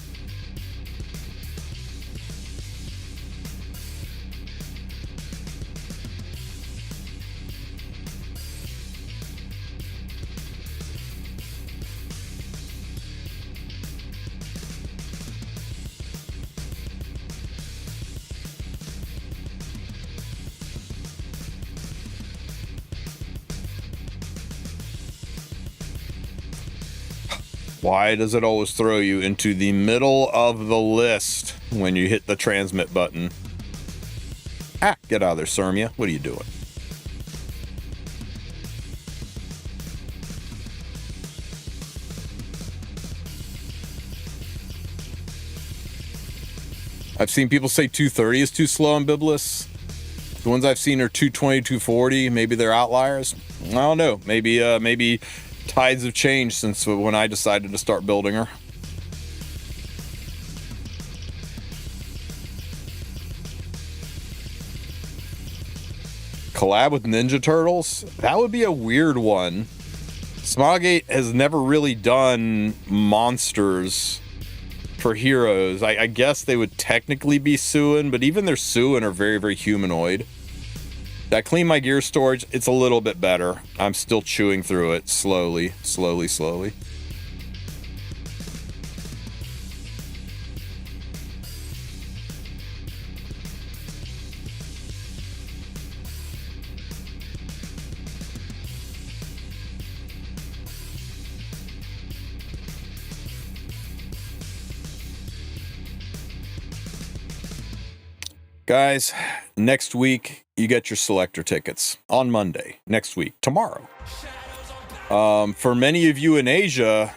Why does it always throw you into the middle of the list when you hit the transmit button? Ah, get out of there, Sermia. What are you doing? I've seen people say 230 is too slow on Biblis. The ones I've seen are 220, 240. Maybe they're outliers. I don't know. Maybe tides have changed since when I decided to start building her. Collab with Ninja Turtles? That would be a weird one. Smilgate has never really done monsters for heroes. I guess they would technically be Suin, but even their Suin are very, very humanoid. I clean my gear storage. It's a little bit better. I'm still chewing through it slowly. Guys, next week, you get your selector tickets on Monday. Next week, tomorrow. For many of you in Asia,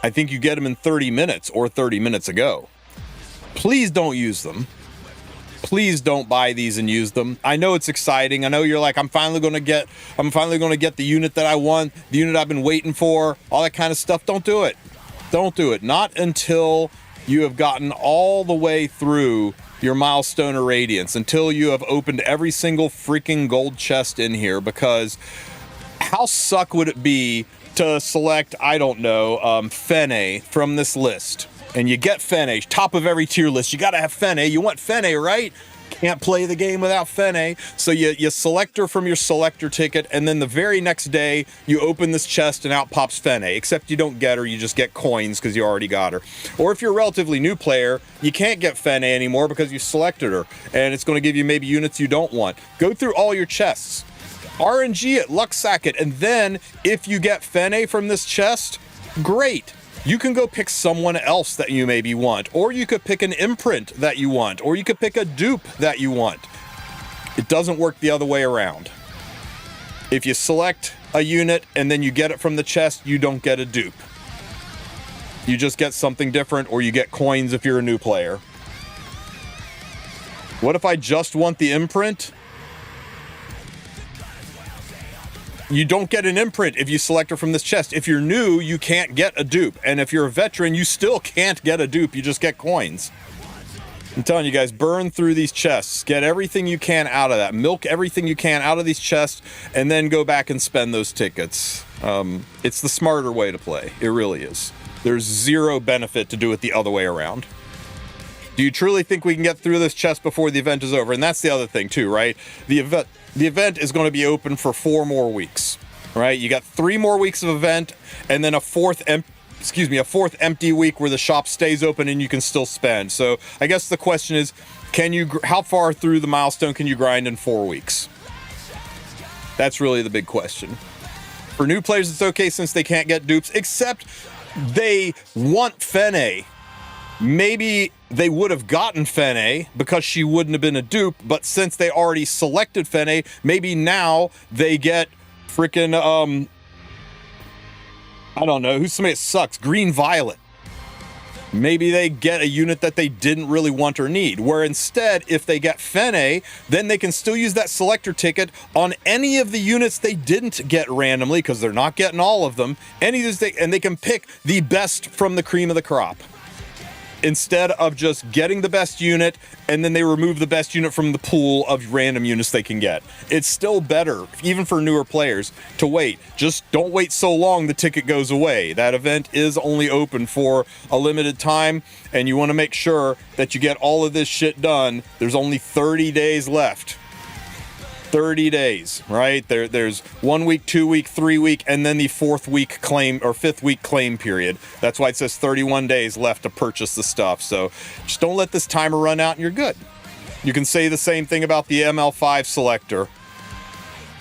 I think you get them in 30 minutes or 30 minutes ago. Please don't use them. Please don't buy these and use them. I know it's exciting. I know you're like, I'm finally going to get the unit that I want, the unit I've been waiting for, all that kind of stuff. Don't do it. Don't do it. Not until you have gotten all the way through your milestone of radiance, until you have opened every single freaking gold chest in here, because how suck would it be to select, I don't know, Fene from this list, and you get Fene, top of every tier list, you gotta have Fene, you want Fene, right? Can't play the game without Fene. So you select her from your selector ticket, and then the very next day you open this chest and out pops Fene. Except you don't get her, you just get coins because you already got her. Or if you're a relatively new player, you can't get Fene anymore because you selected her, and it's going to give you maybe units you don't want. Go through all your chests, RNG it, luck sack it, and then if you get Fene from this chest, great. You can go pick someone else that you maybe want, or you could pick an imprint that you want, or you could pick a dupe that you want. It doesn't work the other way around. If you select a unit and then you get it from the chest, you don't get a dupe. You just get something different, or you get coins if you're a new player. What if I just want the imprint? You don't get an imprint if you select her from this chest. If you're new, you can't get a dupe. And if you're a veteran, you still can't get a dupe. You just get coins. I'm telling you guys, burn through these chests. Get everything you can out of that. Milk everything you can out of these chests, and then go back and spend those tickets. It's the smarter way to play. It really is. There's zero benefit to do it the other way around. Do you truly think we can get through this chest before the event is over? And that's the other thing too, right? The event is going to be open for 4 more weeks, right? You got 3 more weeks of event, and then a fourth empty week where the shop stays open and you can still spend. So I guess the question is, how far through the milestone can you grind in 4 weeks? That's really the big question. For new players, it's okay since they can't get dupes, except they want Fene. Maybe they would have gotten Fene because she wouldn't have been a dupe, but since they already selected Fene, maybe now they get freaking, I don't know, who's somebody that sucks? Green Violet. Maybe they get a unit that they didn't really want or need, where instead, if they get Fene, then they can still use that selector ticket on any of the units they didn't get randomly, because they're not getting all of them, and they can pick the best from the cream of the crop, instead of just getting the best unit and then they remove the best unit from the pool of random units they can get. It's still better, even for newer players, to wait. Just don't wait so long the ticket goes away. That event is only open for a limited time, and you want to make sure that you get all of this shit done. There's only 30 days left. 30 days, right? There's 1 week, 2 week, 3 week, and then the 4th week claim or 5th week claim period. That's why it says 31 days left to purchase the stuff. So just don't let this timer run out and you're good. You can say the same thing about the ML5 selector.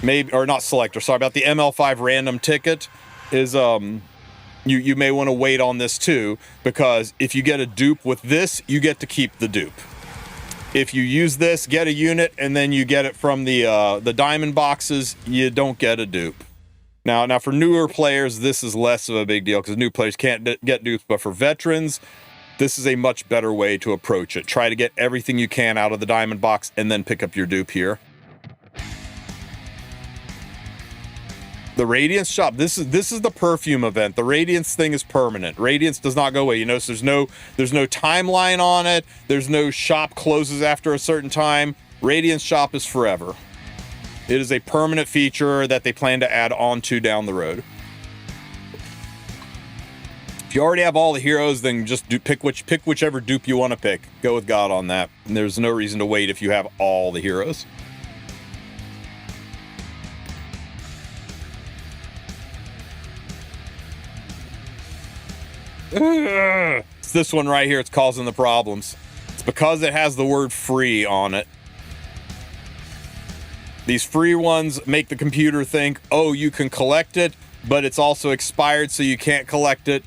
Maybe, or not selector, sorry, about the ML5 random ticket is, you may want to wait on this too, because if you get a dupe with this, you get to keep the dupe. If you use this, get a unit, and then you get it from the diamond boxes, you don't get a dupe. Now for newer players, this is less of a big deal because new players can't get dupes, but for veterans, this is a much better way to approach it. Try to get everything you can out of the diamond box and then pick up your dupe here. The Radiance shop, this is the perfume event. The Radiance thing is permanent. Radiance does not go away. You notice there's no timeline on it. There's no shop closes after a certain time. Radiance shop is forever. It is a permanent feature that they plan to add on to down the road. If you already have all the heroes, then just pick whichever dupe you want to pick. Go with God on that. And there's no reason to wait if you have all the heroes. It's this one right here. It's causing the problems. It's because it has the word free on it. These free ones make the computer think, oh, you can collect it, but it's also expired, so you can't collect it.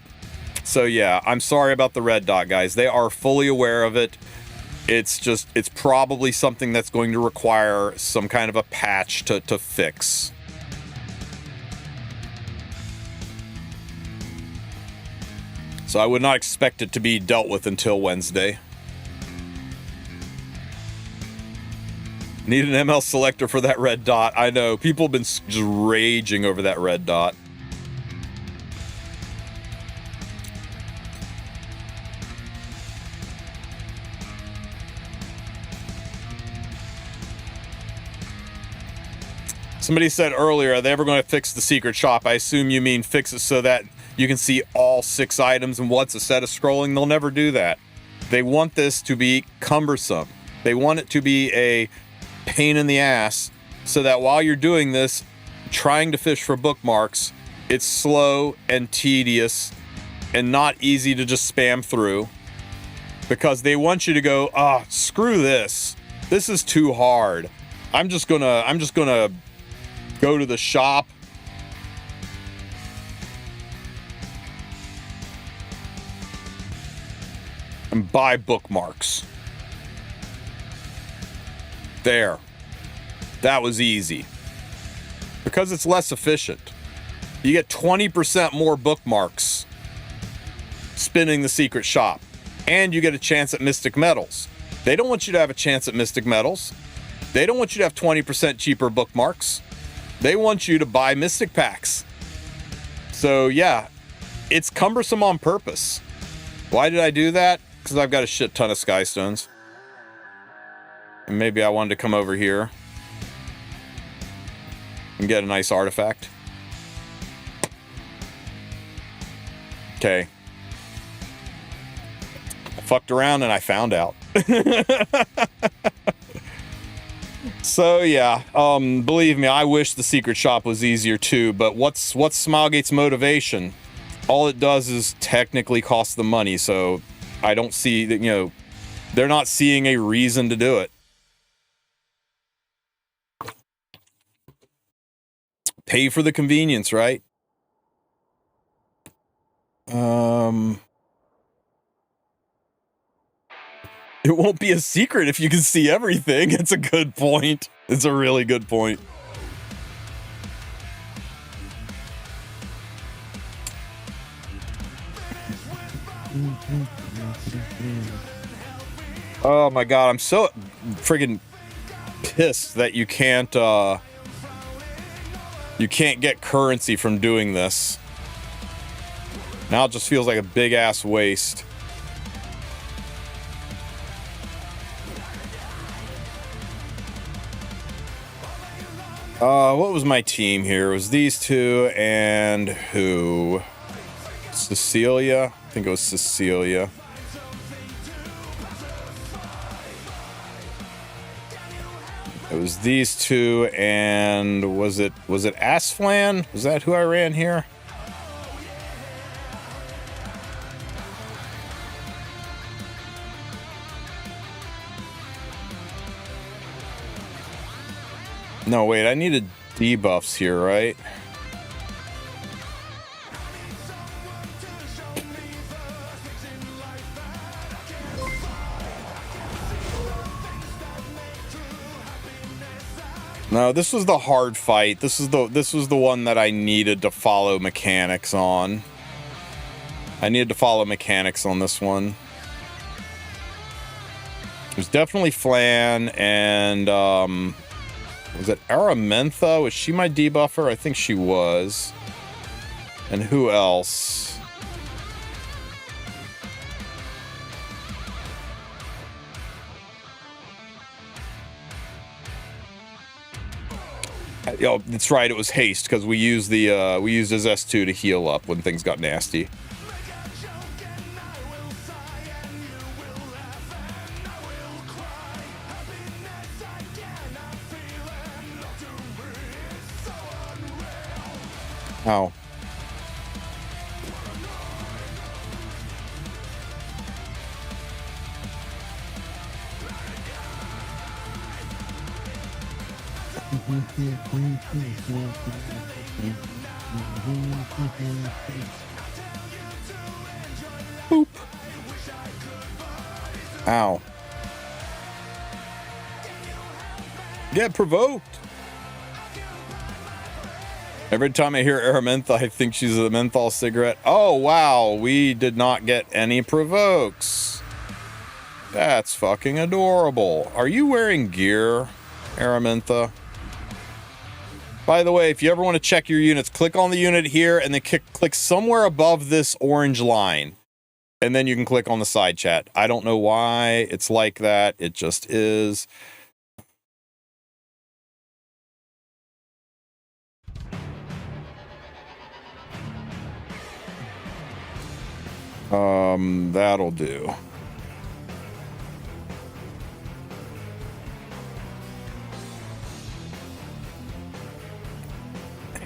So yeah, I'm sorry about the red dot, guys. They are fully aware of it. It's probably something that's going to require some kind of a patch to fix. So I would not expect it to be dealt with until Wednesday. Need an ML selector for that red dot. I know, people have been just raging over that red dot. Somebody said earlier, are they ever going to fix the secret shop? I assume you mean fix it so that you can see all 6 items and what's a set of scrolling. They'll never do that. They want this to be cumbersome. They want it to be a pain in the ass so that while you're doing this, trying to fish for bookmarks, it's slow and tedious and not easy to just spam through, because they want you to go, screw this. This is too hard. I'm just gonna go to the shop and buy bookmarks. There. That was easy. Because it's less efficient. You get 20% more bookmarks spinning the secret shop. And you get a chance at Mystic Metals. They don't want you to have a chance at Mystic Metals. They don't want you to have 20% cheaper bookmarks. They want you to buy Mystic Packs. So yeah, it's cumbersome on purpose. Why did I do that? Because I've got a shit ton of Skystones. And maybe I wanted to come over here and get a nice artifact. Okay. I fucked around and I found out. So yeah, believe me, I wish the secret shop was easier too, but what's Smilegate's motivation? All it does is technically cost them money, so I don't see that, they're not seeing a reason to do it. Pay for the convenience, right? It won't be a secret if you can see everything. It's a good point. It's a really good point. Oh my god, I'm so friggin' pissed that you can't get currency from doing this. Now it just feels like a big ass waste. What was my team here? It was these two and who? Cecilia? I think it was Cecilia. It was these two and was it Asflan? Was that who I ran here? No, wait, I needed debuffs here, right? No, this was the hard fight. This was the one that I needed to follow mechanics on. I needed to follow mechanics on this one. It was definitely Flan and was it Aramentha? Was she my debuffer? I think she was. And who else? Oh, that's right. It was haste because we used his S2 to heal up when things got nasty. Ow. Boop. Ow. Get provoked. Every time I hear Aramentha, I think she's a menthol cigarette. Oh, wow. We did not get any provokes. That's fucking adorable. Are you wearing gear, Aramentha? By the way, if you ever want to check your units, click on the unit here and then click somewhere above this orange line. And then you can click on the side chat. I don't know why it's like that. It just is. That'll do.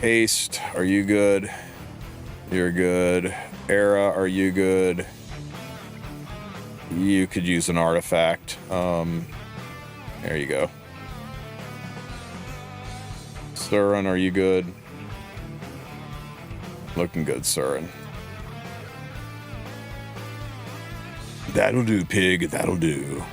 Haste, are you good? You're good. Era, are you good? You could use an artifact. There you go. Surin, are you good? Looking good, Surin. That'll do, pig. That'll do.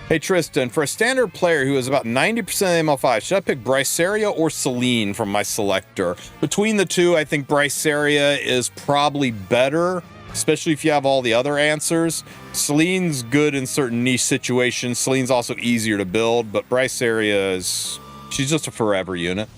Hey, Tristen, for a standard player who is about 90% of the ML5, should I pick Bryceria or Celine from my selector? Between the two, I think Bryceria is probably better, especially if you have all the other answers. Celine's good in certain niche situations. Celine's also easier to build, but Bryceria is... she's just a forever unit.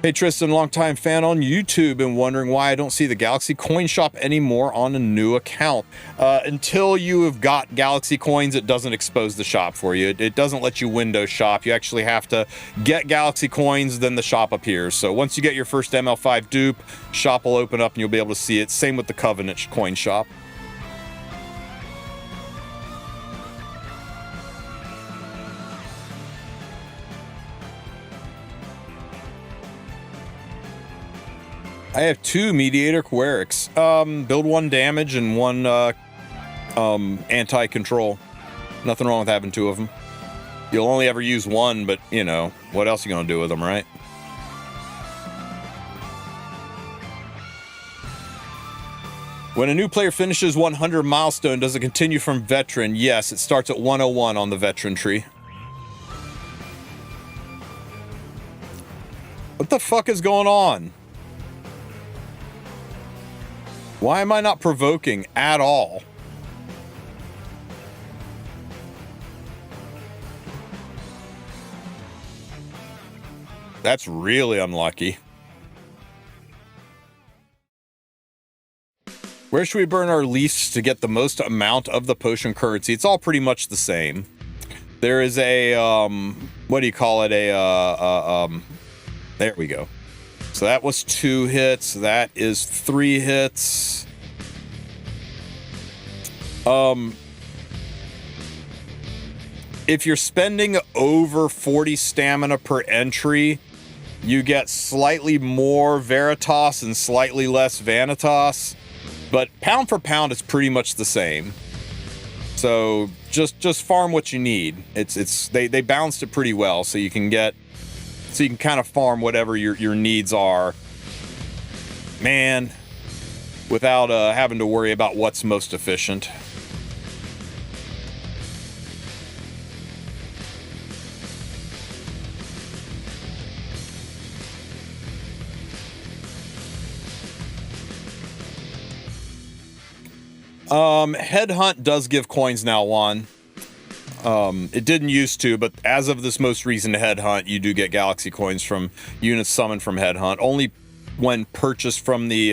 Hey Tristan, longtime fan on YouTube and wondering why I don't see the Galaxy Coin Shop anymore on a new account. Until you have got Galaxy Coins, it doesn't expose the shop for you. It doesn't let you window shop. You actually have to get Galaxy Coins, then the shop appears. So once you get your first ML5 dupe, shop will open up and you'll be able to see it. Same with the Covenant Coin Shop. I have 2 Mediator Querics. Build 1 damage and 1 anti-control. Nothing wrong with having 2 of them. You'll only ever use 1, but, you know, what else are you going to do with them, right? When a new player finishes 100 milestone, does it continue from veteran? Yes, it starts at 101 on the veteran tree. What the fuck is going on? Why am I not provoking at all? That's really unlucky. Where should we burn our leasts to get the most amount of the potion currency? It's all pretty much the same. There is a, what do you call it? There we go. So that was 2 hits. That is 3 hits. If you're spending over 40 stamina per entry, you get slightly more Veritas and slightly less Vanitas. But pound for pound, it's pretty much the same. So just farm what you need. They balanced it pretty well, so you can kind of farm whatever your needs are, man, without having to worry about what's most efficient. Headhunt does give coins now, Juan. It didn't used to, but as of this most recent Headhunt, you do get Galaxy Coins from units summoned from Headhunt. Only when purchased from the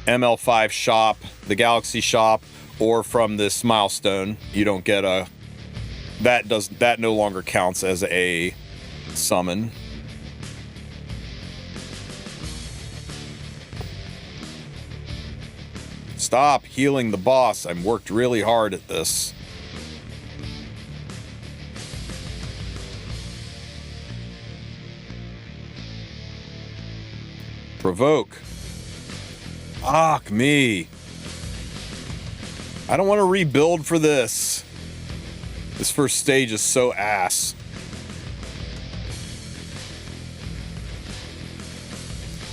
ML5 shop, the Galaxy shop, or from this milestone, you don't get a... That no longer counts as a summon. Stop healing the boss. I've worked really hard at this. Provoke. Fuck me. I don't want to rebuild for this. This first stage is so ass.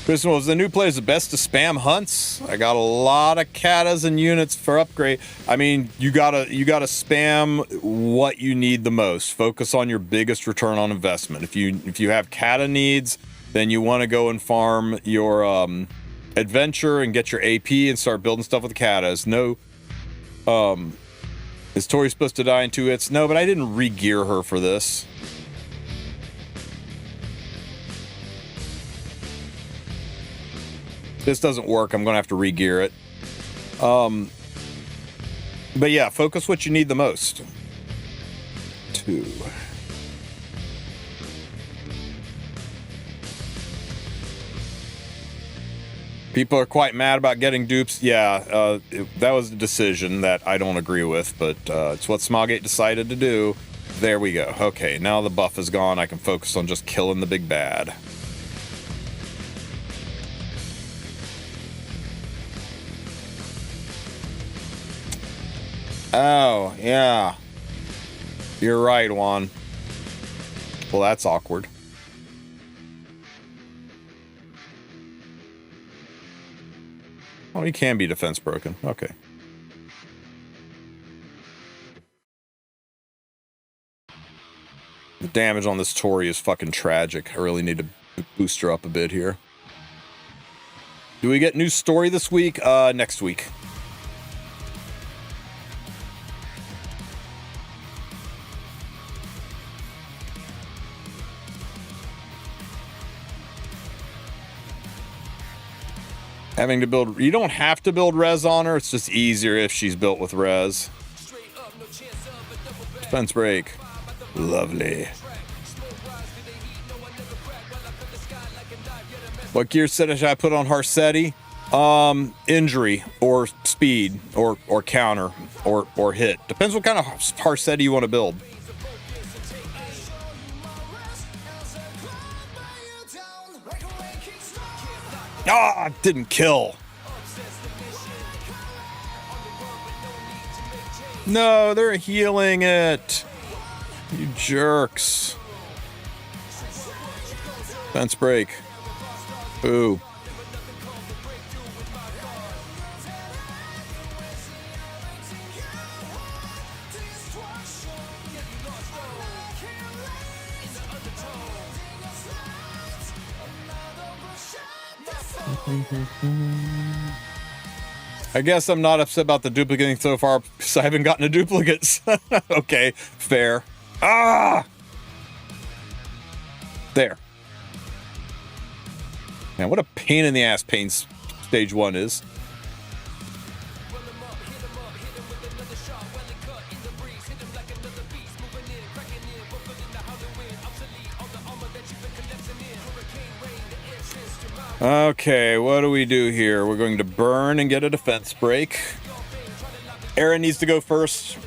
Kristen, was the new players the best to spam hunts? I got a lot of katas and units for upgrade. I mean, you gotta spam what you need the most. Focus on your biggest return on investment. If you have kata needs, then you want to go and farm your adventure and get your AP and start building stuff with the katas. No, is Tori supposed to die in 2 hits? No, but I didn't re-gear her for this. If this doesn't work, I'm going to have to re-gear it. But yeah, focus what you need the most. 2. People are quite mad about getting dupes. Yeah, that was a decision that I don't agree with, but it's what Smogate decided to do. There we go. Okay, now the buff is gone. I can focus on just killing the big bad. Oh, yeah. You're right, Juan. Well, that's awkward. Oh, he can be defense broken. Okay. The damage on this Tori is fucking tragic. I really need to boost her up a bit here. Do we get new story this week? Next week. Having to build, you don't have to build res on her, it's just easier if she's built with res. Defense break. Lovely. What gear set should I put on Harsetti? Injury or speed or counter or hit. Depends what kind of Harsetti you want to build. Ah, didn't kill. No, they're healing it. You jerks. Fence break. Ooh. I guess I'm not upset about the duplicating so far because I haven't gotten a duplicates. Okay, fair. Ah! There. Man, what a pain in the ass stage 1 is. Okay, what do we do here? We're going to burn and get a defense break. Aram needs to go first.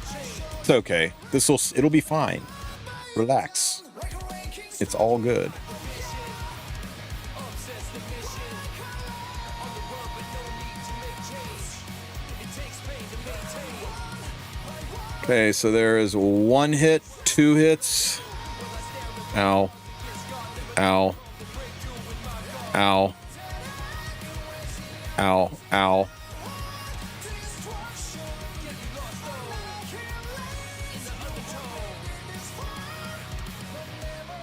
It's okay. It'll be fine. Relax. It's all good. Okay, so there is 1 hit, 2 hits. Ow. Ow. Ow. Ow. Ow.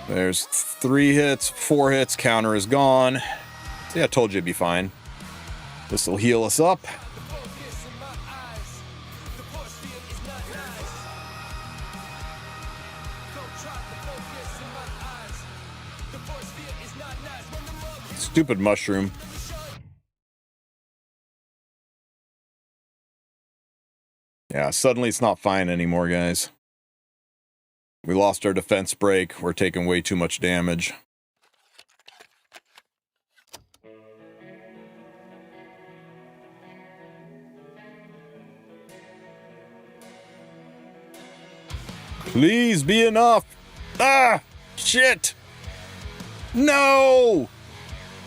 There's 3 hits, 4 hits, counter is gone. See, I told you it'd be fine. This will heal us up. Stupid mushroom. Yeah, suddenly it's not fine anymore, guys. We lost our defense break. We're taking way too much damage. Please be enough. Ah, shit. No.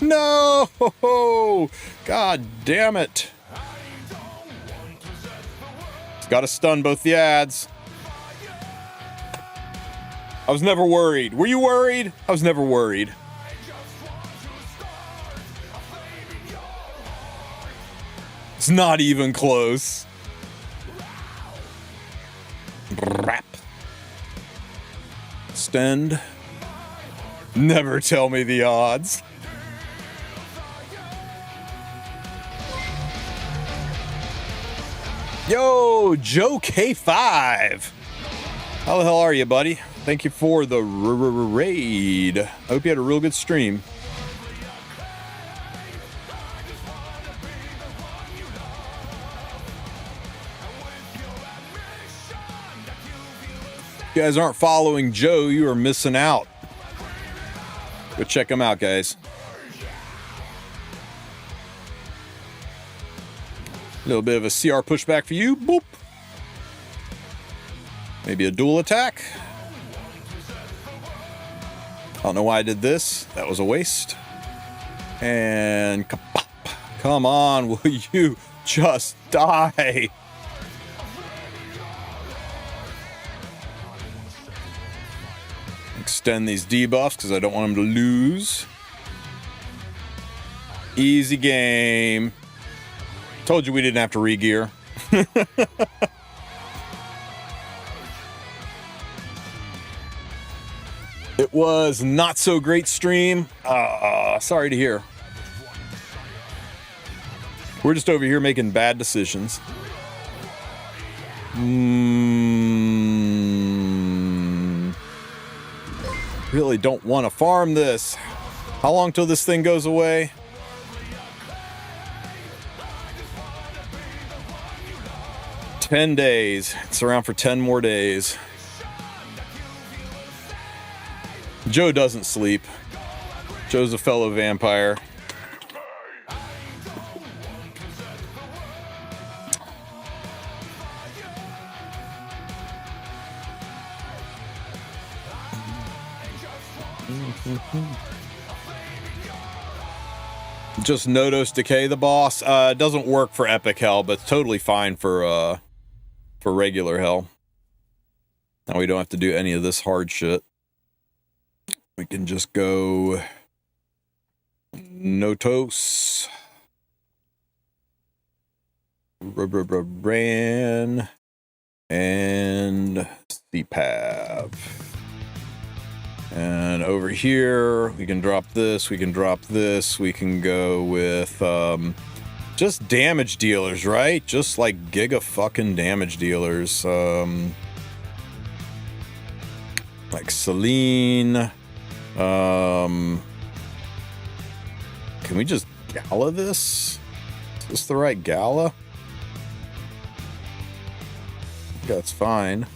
No. God damn it. It's got to stun both the ads. I was never worried. Were you worried? I was never worried. It's not even close. Brap. Stend. Never tell me the odds. Yo, Joe K5. How the hell are you, buddy? Thank you for the raid. I hope you had a real good stream. If you guys aren't following Joe, you are missing out. Go check him out, guys. A little bit of a CR pushback for you. Boop. Maybe a dual attack. I don't know why I did this. That was a waste. And kapop. Come on, will you just die? Extend these debuffs because I don't want them to lose. Easy game. Told you we didn't have to re-gear. It was not so great stream. Sorry to hear. We're just over here making bad decisions. Really don't want to farm this. How long till this thing goes away? $10 days. It's around for 10 more days. Joe doesn't sleep. Joe's a fellow vampire. Just Nodos Decay the boss. Doesn't work for epic hell, but it's totally fine for regular hell. Now we don't have to do any of this hard shit. We can just go Notos. Ran and CPAV. And over here, we can drop this, we can drop this, we can go with just damage dealers, right? Just like giga fucking damage dealers. Like Celine. Can we just Gala this? Is this the right Gala? That's fine.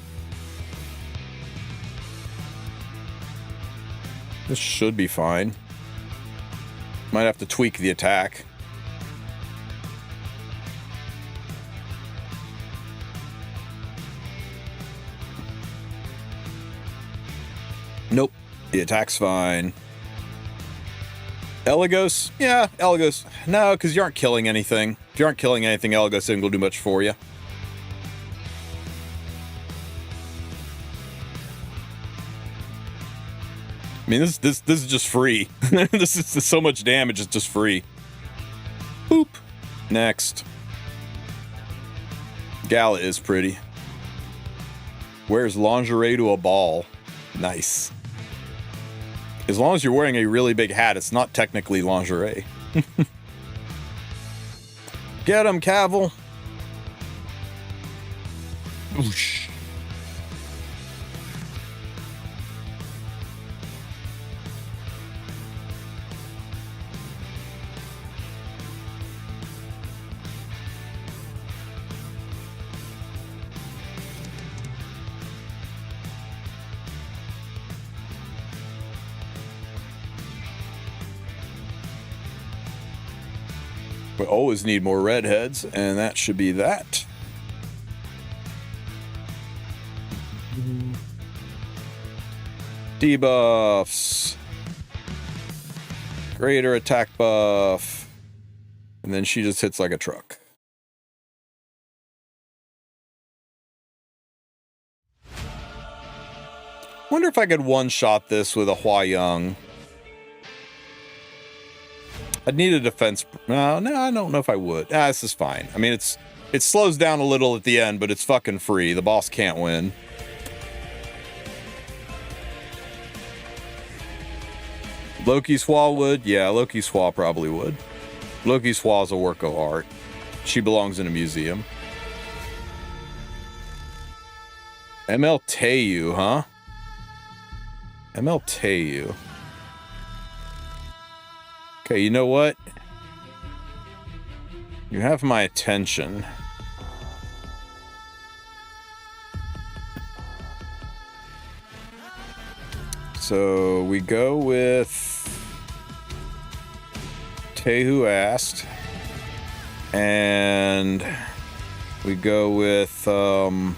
This should be fine. Might have to tweak the attack. Nope. The attack's fine. Eligos? Yeah, Eligos. No, because you aren't killing anything. If you aren't killing anything, Eligos isn't going to do much for you. I mean, this is just free. This is so much damage, it's just free. Boop. Next. Gala is pretty. Wears lingerie to a ball. Nice. As long as you're wearing a really big hat, it's not technically lingerie. Get him, Cavill. Whoosh. We always need more redheads, and that should be that. Debuffs. Greater attack buff. And then she just hits like a truck. Wonder if I could one-shot this with a Hua Young. I'd need a defense. No, I don't know if I would. This is fine. I mean, it slows down a little at the end, but it's fucking free. The boss can't win. Loki's Hua would? Yeah, Loki's Hua probably would. Loki's Hua is a work of art. She belongs in a museum. ML Teiyu, huh? ML Teiyu. Okay, you know what? You have my attention. So we go with Tehu asked. And we go with, who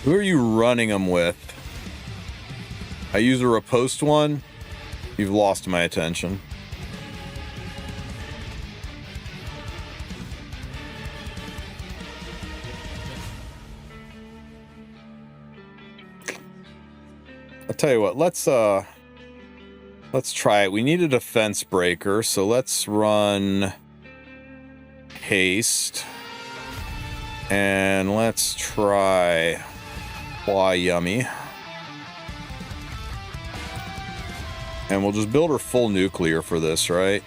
are you running them with? I use a riposte one. You've lost my attention. I'll tell you what, let's try it. We need a defense breaker, so let's run haste. And let's try Why Yummy. And we'll just build her full nuclear for this, right?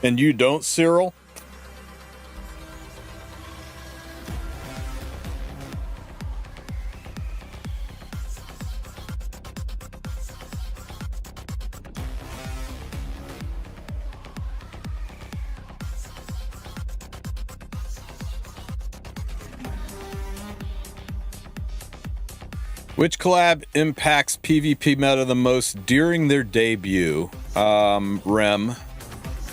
And you don't, Cyril? Which collab impacts PvP meta the most during their debut? Rem.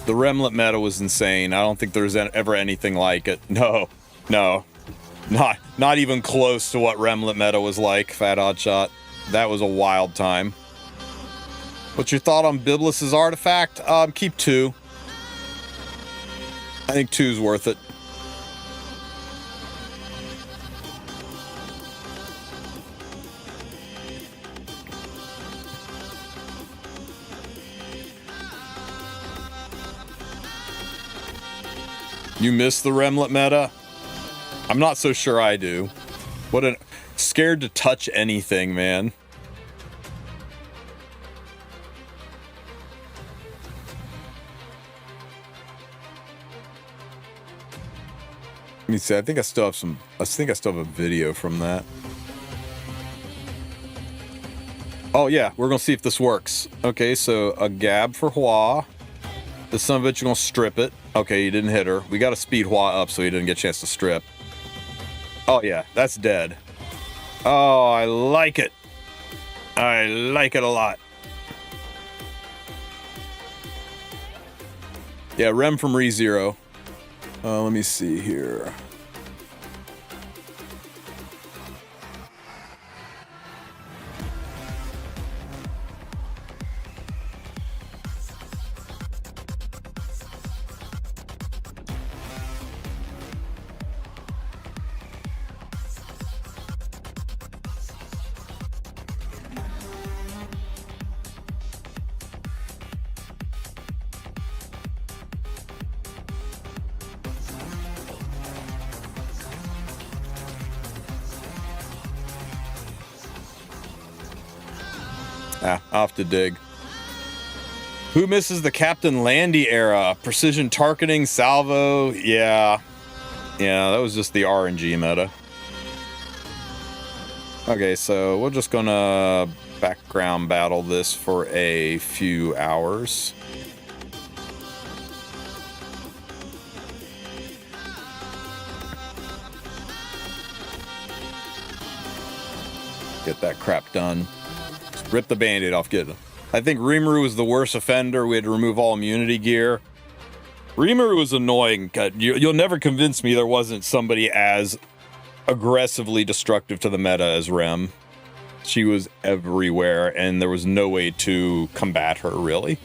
The Remlet meta was insane. I don't think there's ever anything like it. No. Not even close to what Remlet meta was like, Fat Oddshot. That was a wild time. What's your thought on Biblis's artifact? Keep 2. I think 2's worth it. You miss the Remlet meta? I'm not so sure I do. Scared to touch anything, man. Let me see. I think I still have a video from that. Oh yeah, we're gonna see if this works. Okay, so a gab for Hua. The son of a bitch, you're gonna strip it. Okay, you didn't hit her. We gotta speed Hua up so he didn't get a chance to strip. Oh yeah, that's dead. Oh, I like it. I like it a lot. Yeah, Rem from ReZero. Let me see here. I'll have to dig. Who misses the Captain Landy era? Precision targeting, salvo. Yeah, that was just the RNG meta. Okay, so we're just gonna background battle this for a few hours. Get that crap done. Rip the band-aid off, get it. I think Rimuru was the worst offender. We had to remove all immunity gear. Rimuru was annoying. You'll never convince me there wasn't somebody as aggressively destructive to the meta as Rem. She was everywhere, and there was no way to combat her, really.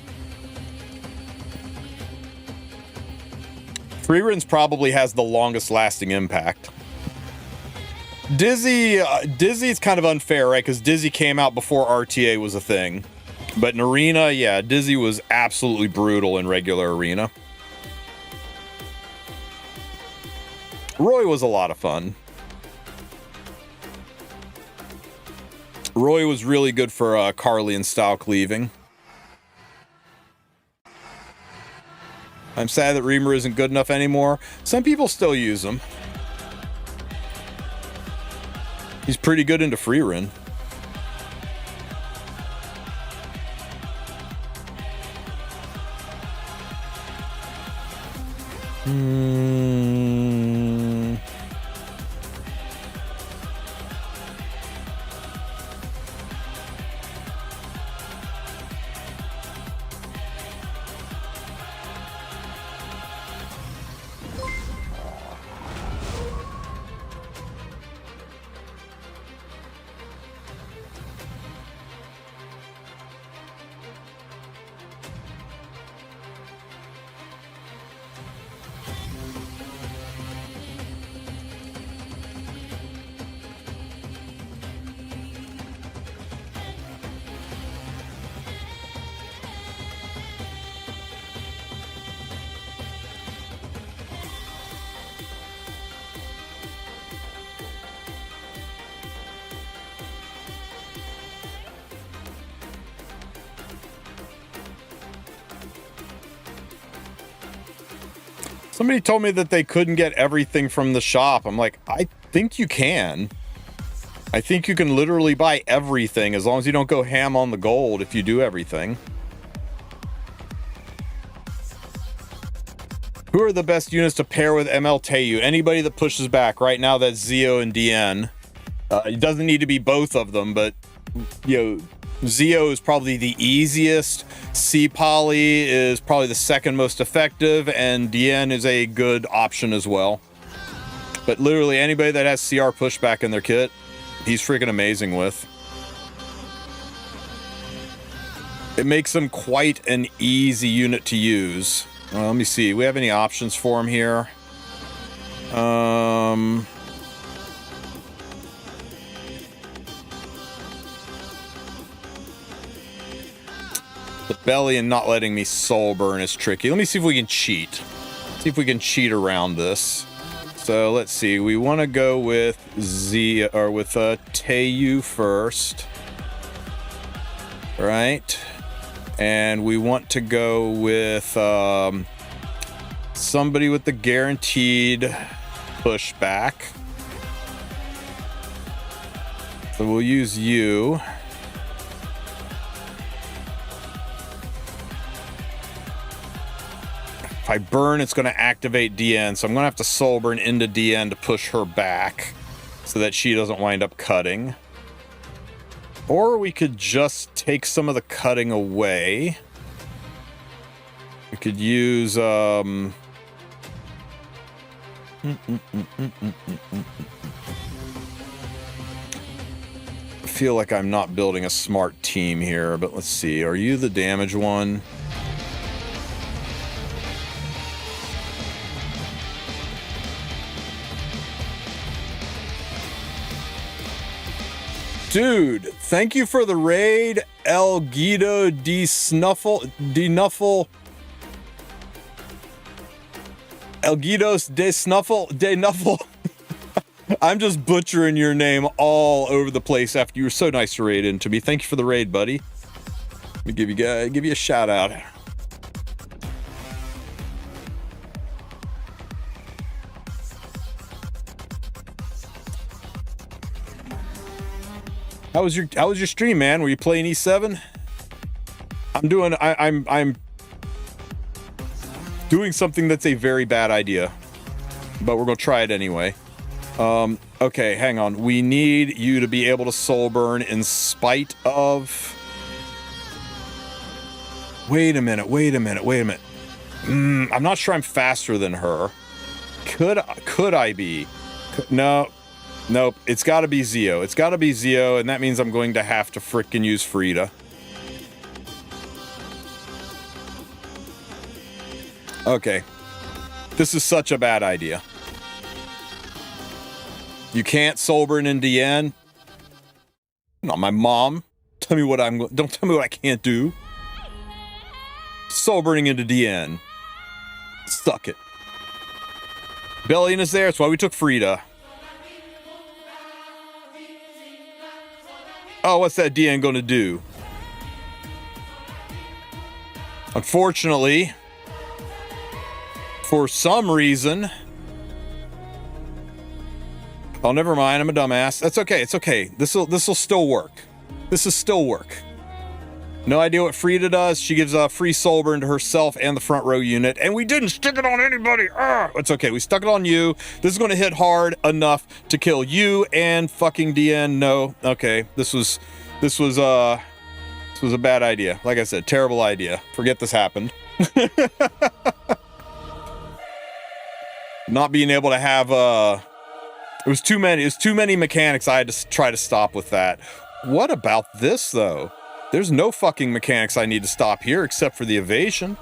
Freerins probably has the longest lasting impact. Dizzy's kind of unfair, right? Because Dizzy came out before RTA was a thing. But in Arena, yeah, Dizzy was absolutely brutal in regular Arena. Roy was a lot of fun. Roy was really good for Carly and style cleaving. I'm sad that Reamer isn't good enough anymore. Some people still use him. He's pretty good into free run. Somebody told me that they couldn't get everything from the shop. I'm like, I think you can. I think you can literally buy everything as long as you don't go ham on the gold if you do everything. Who are the best units to pair with ML Teu? Anybody that pushes back. Right now, that's Zeo and DN. It doesn't need to be both of them, but, you know, Zeo is probably the easiest. C-Poly is probably the second most effective, and DN is a good option as well. But literally anybody that has CR pushback in their kit, he's freaking amazing with. It makes him quite an easy unit to use. Let me see. We have any options for him here? The belly and not letting me soul burn is tricky. Let me see if we can cheat. See if we can cheat around this. So let's see. We want to go with Teu first, right? And we want to go with somebody with the guaranteed pushback. So we'll use you. If I burn, it's going to activate DN, so I'm going to have to soul burn into DN to push her back so that she doesn't wind up cutting. Or we could just take some of the cutting away. We could use I feel like I'm not building a smart team here, but let's see. Are you the damage one? Dude, thank you for the raid, El Guido de Snuffle, de Nuffle. El Guidos de Snuffle, de Nuffle. I'm just butchering your name all over the place after you were so nice to raid into me. Thank you for the raid, buddy. Let me give you a shout out. How was your stream, man? Were you playing E7? I'm doing something that's a very bad idea, but we're gonna try it anyway. Okay, hang on. We need you to be able to soul burn in spite of. Wait a minute. I'm not sure I'm faster than her. Could I be? No. Nope, it's got to be Zeo. And that means I'm going to have to frickin' use Frida. Okay. This is such a bad idea. You can't soul burn into yen. Not my mom. Tell me what don't tell me what I can't do. Soul burning into DN. Suck it. Bellion is there. That's why we took Frida. Oh, what's that DN going to do? Unfortunately, for some reason... Oh, never mind. I'm a dumbass. That's okay. It's okay. This'll still work. This is still work. No idea what Frida does. She gives a free soul burn to herself and the front row unit, and we didn't stick it on anybody. It's okay. We stuck it on you. This is going to hit hard enough to kill you and fucking DN. No. Okay. This was a bad idea. Like I said, terrible idea. Forget this happened. Not being able to have it was too many mechanics. I had to try to stop with that. What about this, though? There's no fucking mechanics I need to stop here except for the evasion.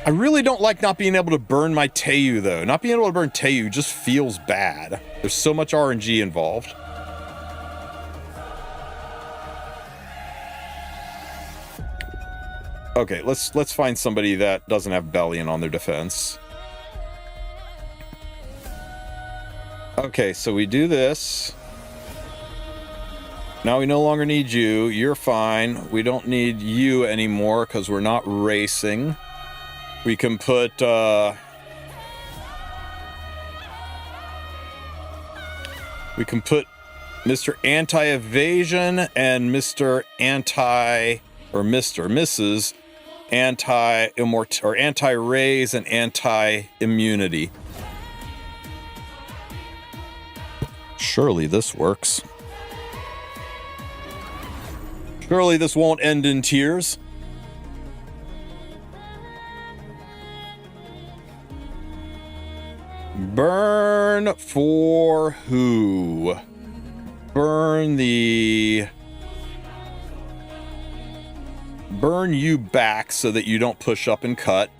I really don't like not being able to burn my Teiyu, though. Not being able to burn Teiyu just feels bad. There's so much RNG involved. Okay, let's find somebody that doesn't have Bellion on their defense. Okay, so we do this. Now we no longer need you. You're fine. We don't need you anymore because we're not racing. We can put... we can put Mr. Anti-Evasion and Mr. Mrs. Anti-Raise and Anti-Immunity. Surely this works. Surely this won't end in tears. Burn for who? Burn you back so that you don't push up and cut.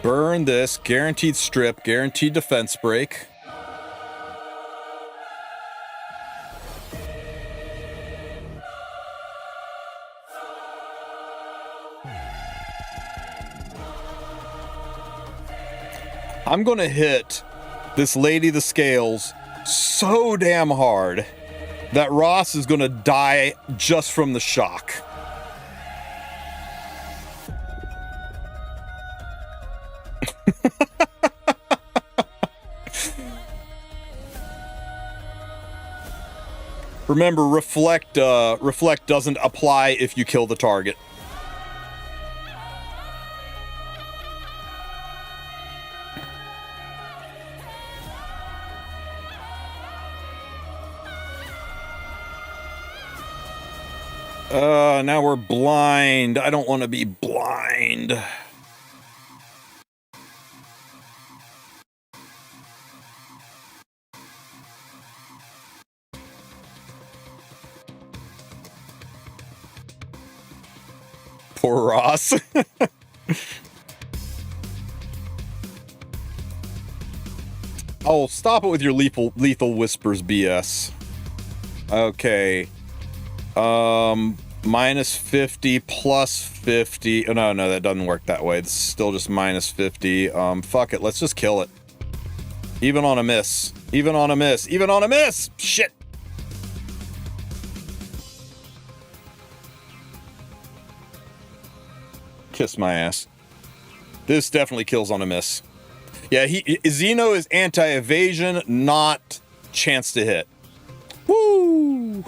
Burn this. Guaranteed strip. Guaranteed defense break. I'm going to hit this Lady the Scales so damn hard that Ross is going to die just from the shock. Remember, reflect doesn't apply if you kill the target. Now we're blind. I don't want to be blind. Poor Ross. Oh, stop it with your lethal whispers BS. Okay. Minus 50 plus 50. Oh, no, that doesn't work that way. This is still just minus 50. Fuck it. Let's just kill it. Even on a miss. Even on a miss. Even on a miss. Shit. Kiss my ass. This definitely kills on a miss. Yeah, Xeno is anti-evasion, not chance to hit. Woo!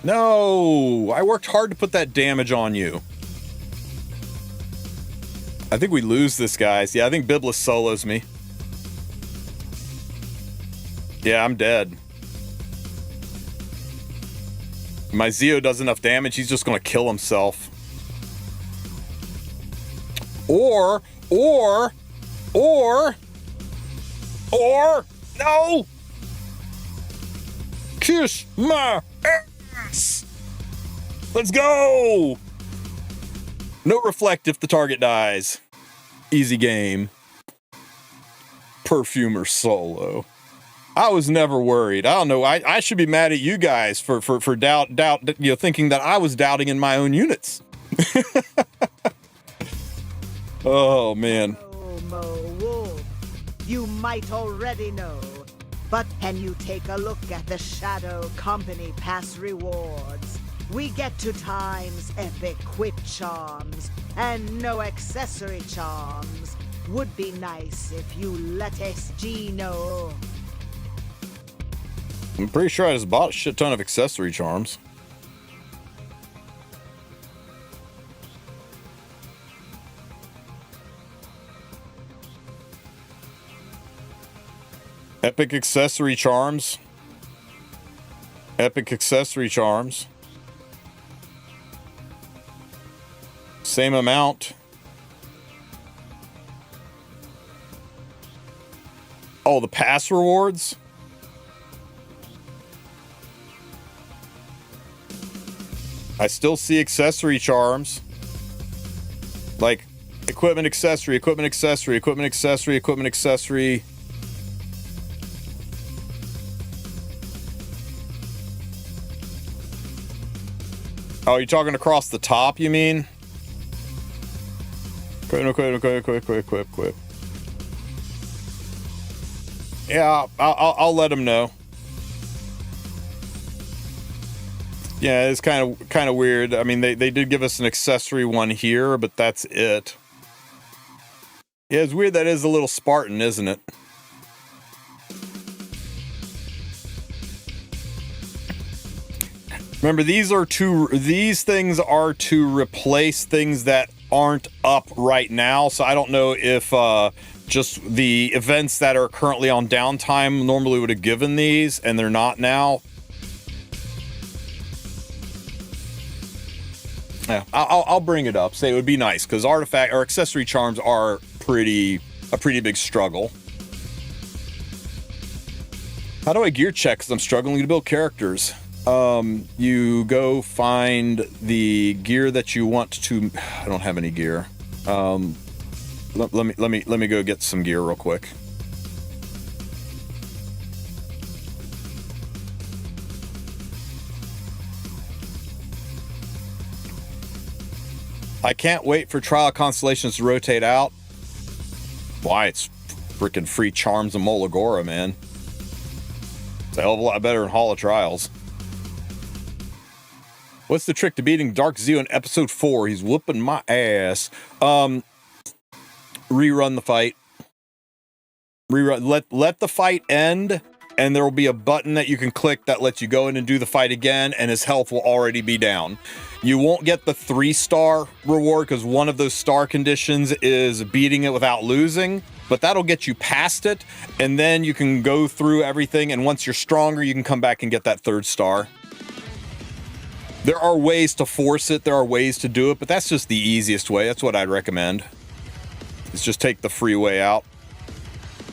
No! I worked hard to put that damage on you. I think we lose this, guys. Yeah, I think Biblis solos me. Yeah, I'm dead. My Zeo does enough damage, he's just gonna kill himself. Or, no! Kiss my ass! Let's go! No reflect if the target dies. Easy game. Perfumer solo. I was never worried. I don't know. I should be mad at you guys for doubt, thinking that I was doubting in my own units. Oh, man. Wulf, you might already know, but can you take a look at the Shadow Company pass rewards? We get 2 times epic quip charms and no accessory charms. Would be nice if you let SG know. I'm pretty sure I just bought a shit ton of accessory charms. Epic accessory charms. Epic accessory charms. Same amount. Oh, the pass rewards? I still see accessory charms. Like equipment accessory, equipment accessory, equipment accessory, equipment accessory. Oh, you're talking across the top, you mean? Equip. Yeah, I'll let him know. Yeah, it's kind of weird. I mean, they did give us an accessory one here, but that's it. Yeah, it's weird. That is a little Spartan, isn't it? Remember, these things are to replace things that aren't up right now. So I don't know if just the events that are currently on downtime normally would have given these, and they're not now. Yeah, I'll bring it up. Say it would be nice because artifact or accessory charms are a pretty big struggle. How do I gear check? Because I'm struggling to build characters. You go find the gear that you want to. I don't have any gear. Let me go get some gear real quick. I can't wait for Trial Constellations to rotate out. Why? It's freaking free charms and Molagora, man. It's a hell of a lot better than Hall of Trials. What's the trick to beating Dark Zeo in episode 4? He's whooping my ass. Rerun the fight. Let the fight end, and there will be a button that you can click that lets you go in and do the fight again, and his health will already be down. You won't get the 3-star reward because one of those star conditions is beating it without losing, but that'll get you past it, and then you can go through everything, and once you're stronger, you can come back and get that 3rd star. There are ways to force it, there are ways to do it, but that's just the easiest way. That's what I'd recommend. Is just take the free way out.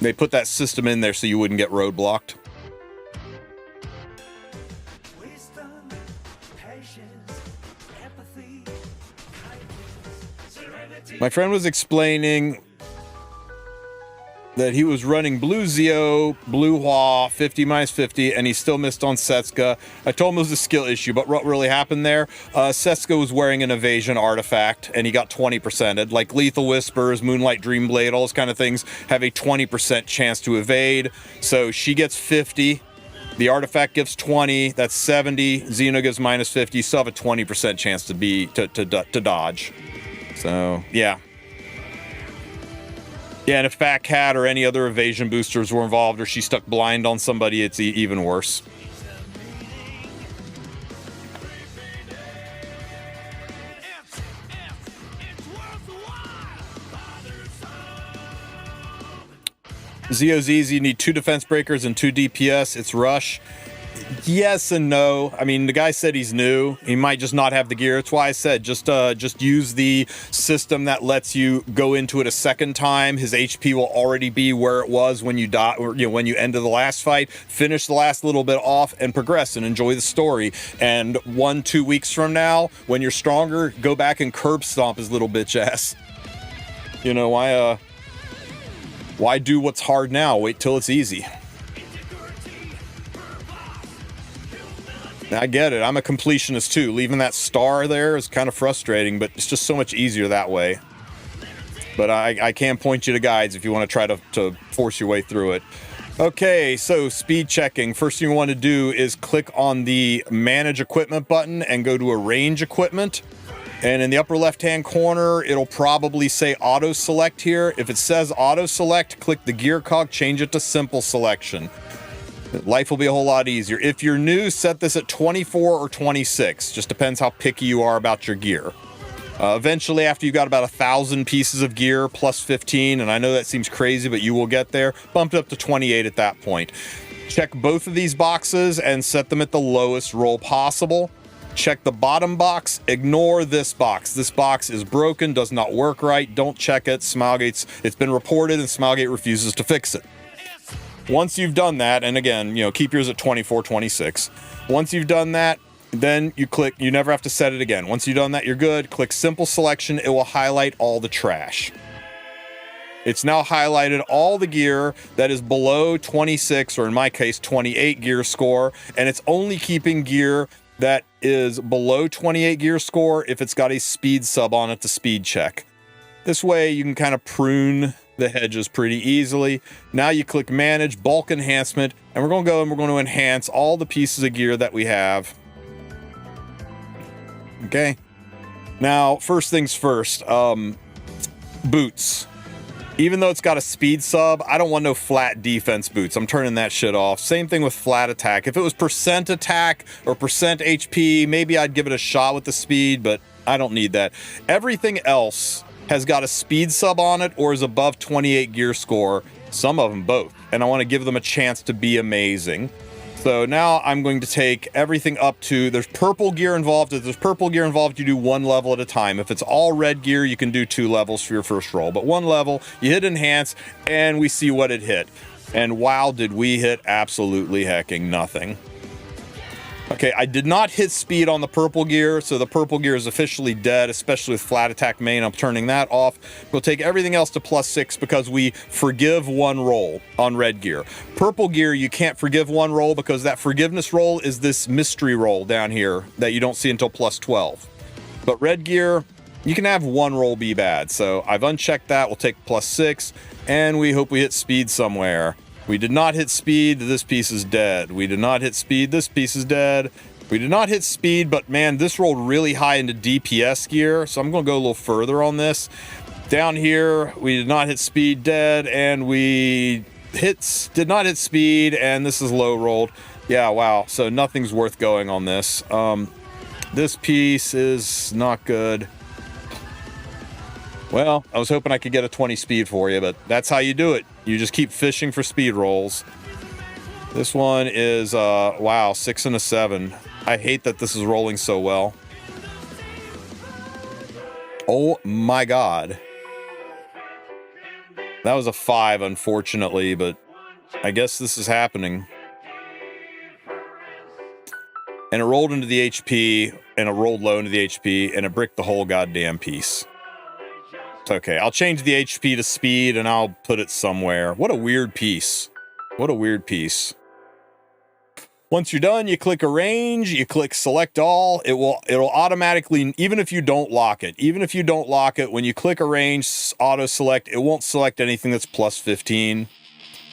They put that system in there so you wouldn't get roadblocked. Wisdom, patience, empathy, kindness, serenity. My friend was explaining that he was running Blue Zeo, Blue Hua, 50 minus 50, and he still missed on Setsuka. I told him it was a skill issue, but what really happened there, Setsuka was wearing an evasion artifact, and he got 20%ed. Like Lethal Whispers, Moonlight Dreamblade, all those kind of things have a 20% chance to evade. So she gets 50, the artifact gives 20, that's 70, Xeno gives minus 50, you still have a 20% chance to dodge. So, yeah. Yeah, and if Fat Cat or any other evasion boosters were involved, or she stuck blind on somebody, it's even worse. Zeo's easy. You need 2 defense breakers and 2 DPS. It's rush. Yes and no. I mean, the guy said he's new. He might just not have the gear. That's why I said just use the system that lets you go into it a second time. His HP will already be where it was when you die, or when you ended the last fight. Finish the last little bit off and progress and enjoy the story. And 1-2 weeks from now, when you're stronger, go back and curb stomp his little bitch ass. Why do what's hard now? Wait till it's easy. I get it. I'm a completionist too. Leaving that star there is kind of frustrating, but it's just so much easier that way. But I can point you to guides if you want to try to force your way through it. Okay, so speed checking. First thing you want to do is click on the manage equipment button and go to arrange equipment. And in the upper left-hand corner, it'll probably say auto select here. If it says auto select, click the gear cog, change it to simple selection. Life will be a whole lot easier. If you're new, set this at 24 or 26. Just depends how picky you are about your gear. Eventually, after you've got about 1,000 pieces of gear plus 15, and I know that seems crazy, but you will get there, bumped up to 28 at that point. Check both of these boxes and set them at the lowest roll possible. Check the bottom box, ignore this box. This box is broken, does not work right, don't check it. It's been reported and Smilegate refuses to fix it. Once you've done that, and again, keep yours at 24, 26. Once you've done that, then you click, you never have to set it again. Once you've done that, you're good. Click simple selection. It will highlight all the trash. It's now highlighted all the gear that is below 26, or in my case, 28 gear score. And it's only keeping gear that is below 28 gear score if it's got a speed sub on it to speed check. This way you can kind of prune the hedges pretty easily. Now you click manage bulk enhancement, and we're going to go and we're going to enhance all the pieces of gear that we have. Okay. Now, first things first, boots. Even though it's got a speed sub, I don't want no flat defense boots. I'm turning that shit off. Same thing with flat attack. If it was percent attack or percent HP, maybe I'd give it a shot with the speed, but I don't need that. Everything else has got a speed sub on it or is above 28 gear score, some of them both, and I want to give them a chance to be amazing. So now I'm going to take everything up to, there's purple gear involved. If there's purple gear involved, you do one level at a time. If it's all red gear, you can do 2 levels for your first roll, but 1 level, you hit enhance, and we see what it hit. And wow, did we hit absolutely hecking nothing. Okay, I did not hit speed on the purple gear, so the purple gear is officially dead, especially with flat attack main. I'm turning that off. We'll take everything else to +6 because we forgive 1 roll on red gear. Purple gear, you can't forgive 1 roll because that forgiveness roll is this mystery roll down here that you don't see until +12. But red gear, you can have 1 roll be bad. So I've unchecked that. We'll take +6, and we hope we hit speed somewhere. We did not hit speed, this piece is dead. We did not hit speed, this piece is dead. We did not hit speed, but man, this rolled really high into DPS gear, so I'm gonna go a little further on this. Down here, we did not hit speed, dead, and we did not hit speed, and this is low rolled. Yeah, wow, so nothing's worth going on this. This piece is not good. Well, I was hoping I could get a 20 speed for you, but that's how you do it. You just keep fishing for speed rolls. This one is, wow, 6 and a 7. I hate that this is rolling so well. Oh my God. That was a 5, unfortunately, but I guess this is happening. And it rolled into the HP, and it rolled low into the HP, and it bricked the whole goddamn piece. Okay, I'll change the HP to speed and I'll put it somewhere. What a weird piece. What a weird piece. Once you're done, you click arrange, you click select all. It'll automatically, even if you don't lock it, when you click arrange, auto select, it won't select anything that's +15.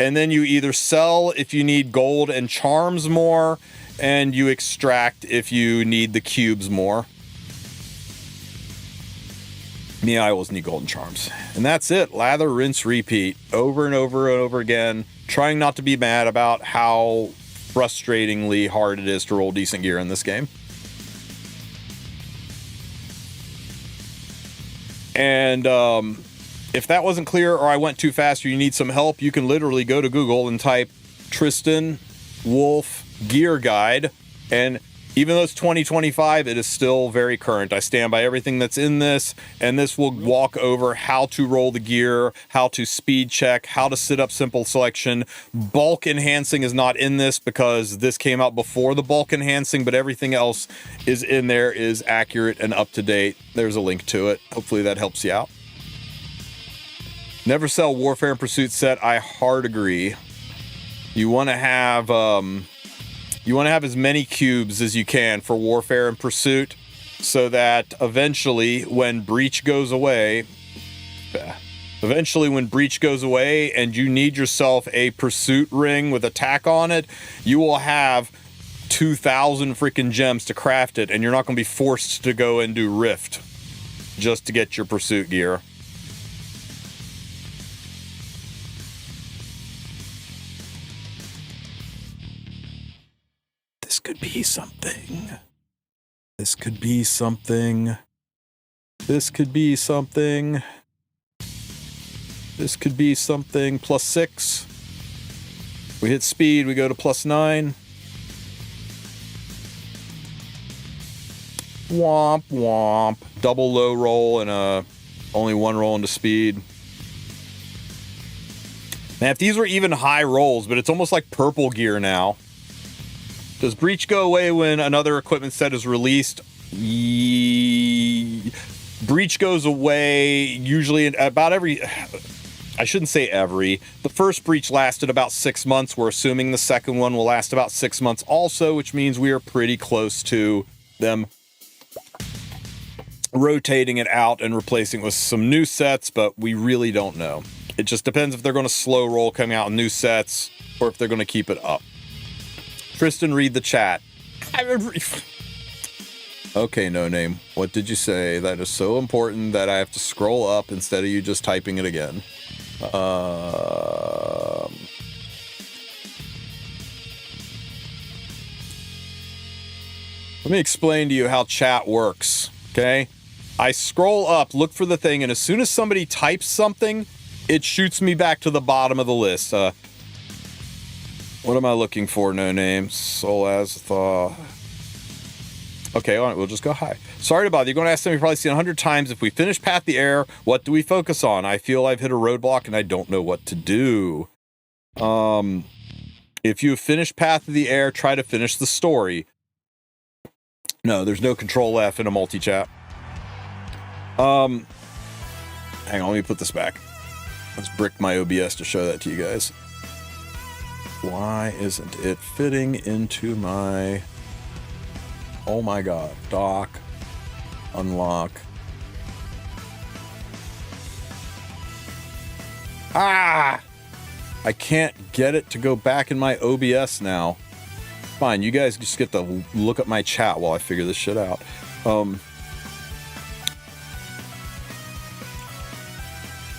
And then you either sell if you need gold and charms more, and you extract if you need the cubes more. Me, I always need golden charms. And that's it. Lather, rinse, repeat. Over and over and over again. Trying not to be mad about how frustratingly hard it is to roll decent gear in this game. And if that wasn't clear or I went too fast or you need some help, you can literally go to Google and type Tristen, Wulf, gear guide, and even though it's 2025, it is still very current. I stand by everything that's in this, and this will walk over how to roll the gear, how to speed check, how to sit up simple selection. Bulk enhancing is not in this because this came out before the bulk enhancing, but everything else is in there, is accurate and up to date. There's a link to it. Hopefully that helps you out. Never sell Warfare and Pursuit set. I hard agree. You want to have as many cubes as you can for Warfare and Pursuit, so that eventually when Breach goes away and you need yourself a Pursuit ring with attack on it, you will have 2,000 freaking gems to craft it, and you're not going to be forced to go and do Rift just to get your Pursuit gear. This could be something. This could be something. This could be something. This could be something. +6. We hit speed, we go to +9. Womp womp. Double low roll and only one roll into speed. Man, if these were even high rolls, but it's almost like purple gear now. Does Breach go away when another equipment set is released? Breach goes away usually about every... I shouldn't say every. The first Breach lasted about 6 months. We're assuming the second one will last about 6 months also, which means we are pretty close to them rotating it out and replacing it with some new sets, but we really don't know. It just depends if they're going to slow roll coming out in new sets or if they're going to keep it up. Tristen, read the chat. Okay, no name. What did you say? That is so important that I have to scroll up instead of you just typing it again. Let me explain to you how chat works, okay? I scroll up, look for the thing, and as soon as somebody types something, it shoots me back to the bottom of the list. What am I looking for? No name. Soul Azathaw. Okay, all right, we'll just go high. Sorry to bother you. You're going to ask them, you've probably seen 100 times. If we finish Path the Air, what do we focus on? I feel I've hit a roadblock and I don't know what to do. If you have finished Path of the Air, try to finish the story. No, there's no Control F in a multi-chat. Hang on, let me put this back. Let's brick my OBS to show that to you guys. Why isn't it fitting into my... Oh my god. Dock. Unlock. Ah! I can't get it to go back in my OBS now. Fine, you guys just get to look at my chat while I figure this shit out.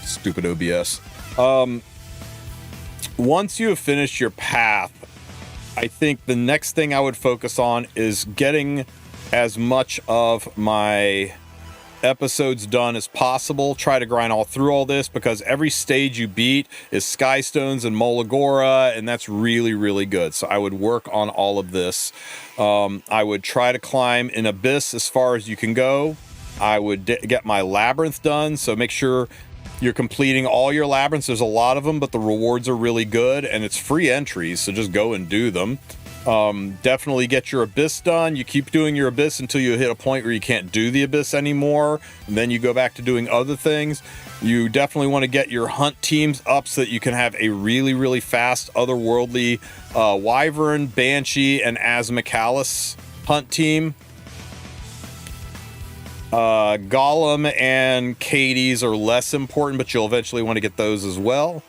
Stupid OBS. Once you have finished your path, I think the next thing I would focus on is getting as much of my episodes done as possible. Try to grind all through all this because every stage you beat is Skystones and Molagora, and that's really, really good. So I would work on all of this. I would try to climb an Abyss as far as you can go. I would get my Labyrinth done, so make sure you're completing all your labyrinths. There's a lot of them, but the rewards are really good, and it's free entries, so just go and do them. Definitely get your Abyss done. You keep doing your Abyss until you hit a point where you can't do the Abyss anymore, and then you go back to doing other things. You definitely want to get your hunt teams up so that you can have a really, really fast, otherworldly Wyvern, Banshee, and Asmakalis hunt team. Golem and Katie's are less important, but you'll eventually want to get those as well.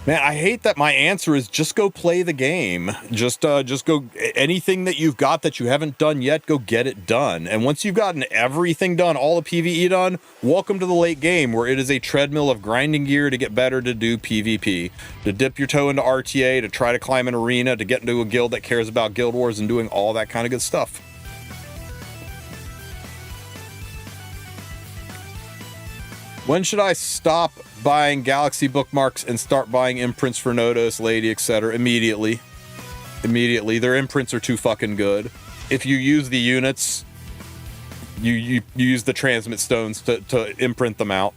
Man, I hate that my answer is just go play the game. Just go, anything that you've got that you haven't done yet, go get it done. And once you've gotten everything done, all the PvE done, welcome to the late game, where it is a treadmill of grinding gear to get better, to do PvP, to dip your toe into RTA, to try to climb an arena, to get into a guild that cares about Guild Wars and doing all that kind of good stuff. When should I stop buying Galaxy bookmarks and start buying imprints for Nodos, Lady, etc.? Immediately. Immediately. Their imprints are too fucking good. If you use the units, you use the transmit stones to imprint them out,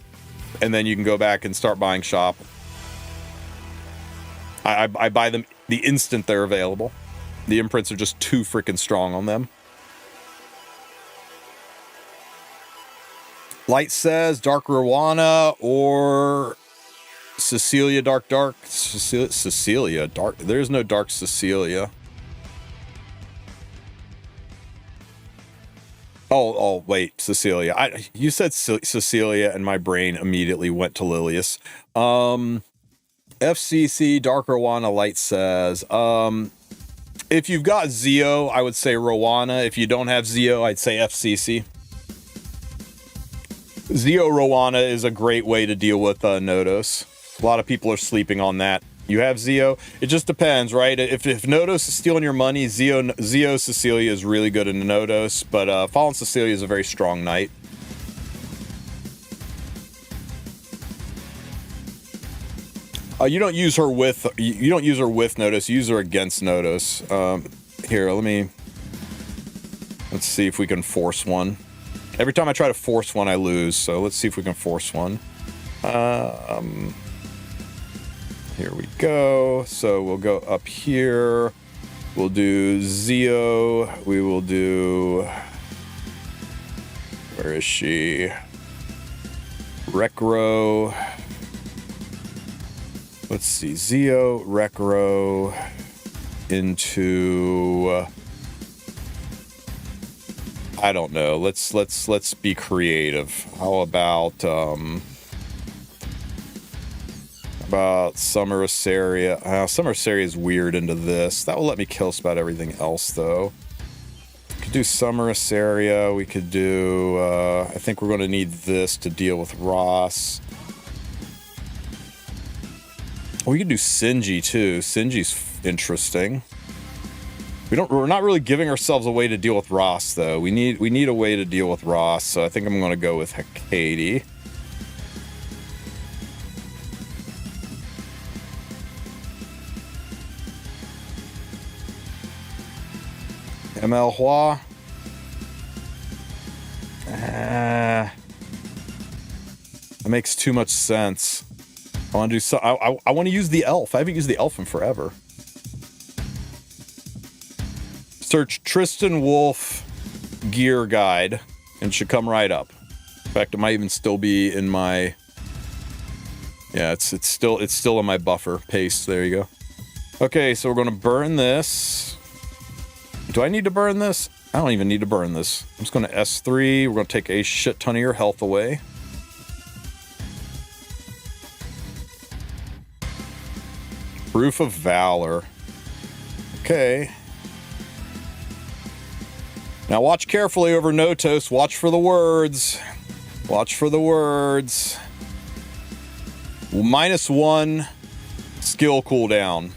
and then you can go back and start buying shop. I buy them the instant they're available. The imprints are just too freaking strong on them. Light says Dark Rowana or Cecilia Dark. Cecilia Dark. There's no Dark Cecilia. Oh, wait, Cecilia. You said Cecilia, and my brain immediately went to Lilius. FCC Dark Rowana Light says, if you've got Zeo, I would say Rowana. If you don't have Zeo, I'd say FCC. Zeo Rowana is a great way to deal with Nodos. A lot of people are sleeping on that. You have Zeo. It just depends, right? If Nodos is stealing your money, Zeo Cecilia is really good in Nodos, but Fallen Cecilia is a very strong knight. You don't use her with Nodos. You use her against Nodos. Here, let's see if we can force one. Every time I try to force one, I lose. So let's see if we can force one. Here we go. So we'll go up here. We'll do Zeo. We will do... Where is she? Recro. Let's see. Zeo, Recro into... I don't know. Let's be creative. How about Summer Asaria? Summer Asaria is weird into this. That will let me kill about everything else, though. We could do Summer Asaria. We could do... I think we're going to need this to deal with Ross. We could do Sinji, too. Sinji's interesting. We're not really giving ourselves a way to deal with Ross, though. We need a way to deal with Ross, so I think I'm going to go with Katie. ML Hua. That makes too much sense. I want to do so. I want to use the elf. I haven't used the elf in forever. Search Tristen Wulf gear guide and it should come right up. In fact, it might even still be in my... Yeah, it's still in my buffer paste. There you go. Okay, so we're going to burn this. Do I need to burn this? I don't even need to burn this. I'm just going to S3. We're going to take a shit ton of your health away. Proof of Valor. Okay. Now watch carefully over Notos. Watch for the words. Watch for the words. -1 skill cooldown.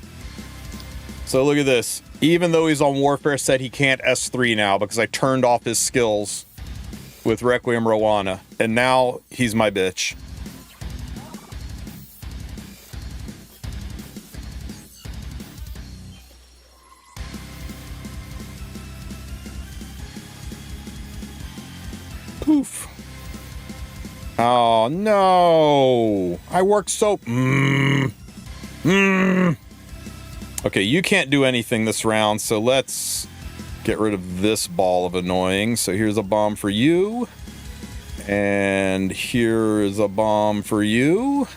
So look at this. Even though he's on Warfare set, he can't S3 now because I turned off his skills with Requiem Rowana. And now he's my bitch. Poof. Oh no. I worked so... Okay, you can't do anything this round, so let's get rid of this ball of annoying. So here's a bomb for you. And here is a bomb for you.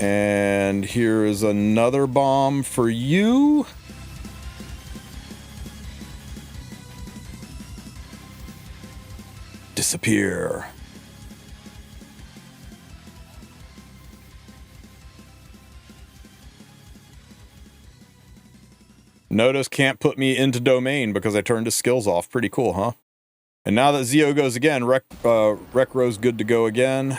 And here is another bomb for you. Disappear. Nodos can't put me into domain because I turned his skills off. Pretty cool, huh? And now that Zeo goes again, Recro's good to go again.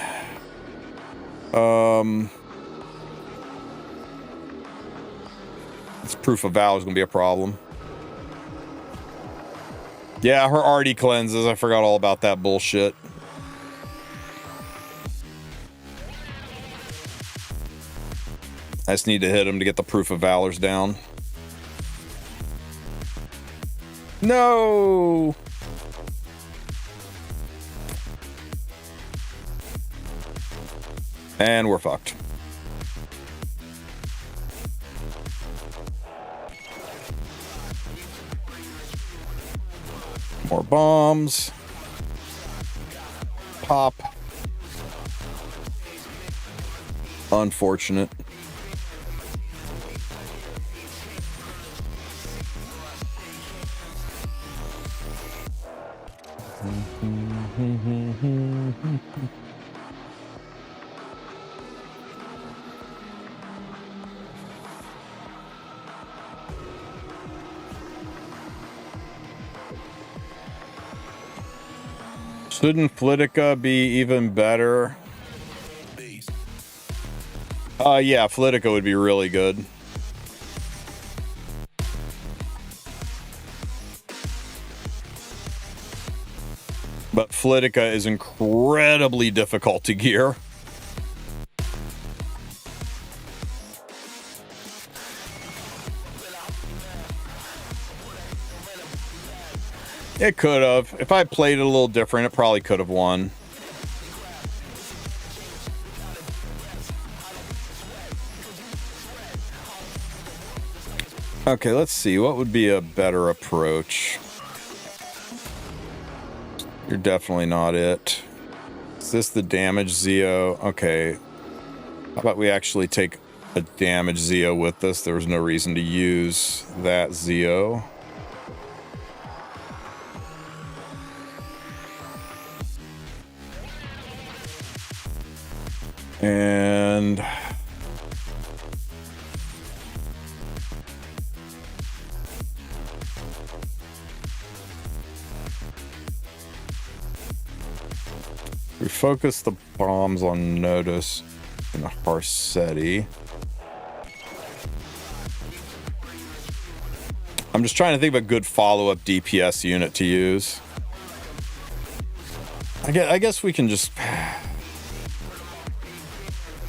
This Proof of Vow is going to be a problem. Yeah, her already cleanses. I forgot all about that bullshit. I just need to hit him to get the Proof of Valors down. No! And we're fucked. More bombs. Pop. Unfortunate. Shouldn't Politica be even better? Yeah, Politica would be really good. But Politica is incredibly difficult to gear. It could have. If I played it a little different, it probably could have won. Okay, let's see. What would be a better approach? You're definitely not it. Is this the damage Zeo? Okay. How about we actually take a damage Zeo with us? There was no reason to use that Zeo. And we focus the bombs on Notice and Harsetti. I'm just trying to think of a good follow-up DPS unit to use. I guess we can just...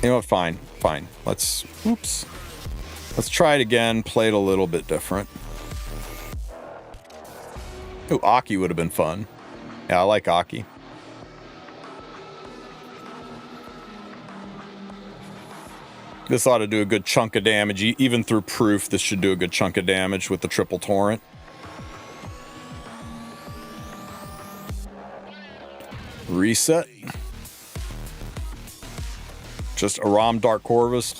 You know what? Fine. Let's try it again. Play it a little bit different. Ooh, Aki would have been fun. Yeah, I like Aki. This ought to do a good chunk of damage. Even through proof, this should do a good chunk of damage with the triple torrent. Reset. Just Aram Dark Corvus.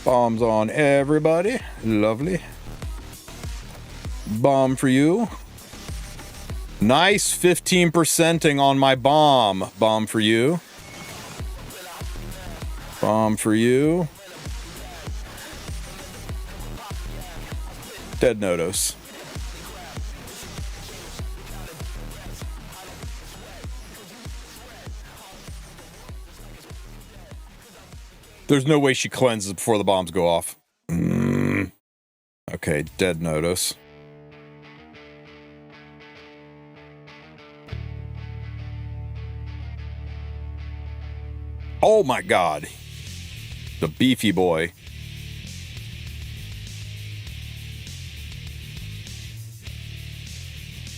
Bombs on everybody. Lovely. Bomb for you. Nice 15%ing on my bomb. Bomb for you. Bomb for you. Dead Nodos. There's no way she cleanses before the bombs go off. Okay, dead Nodos. Oh my god. The beefy boy.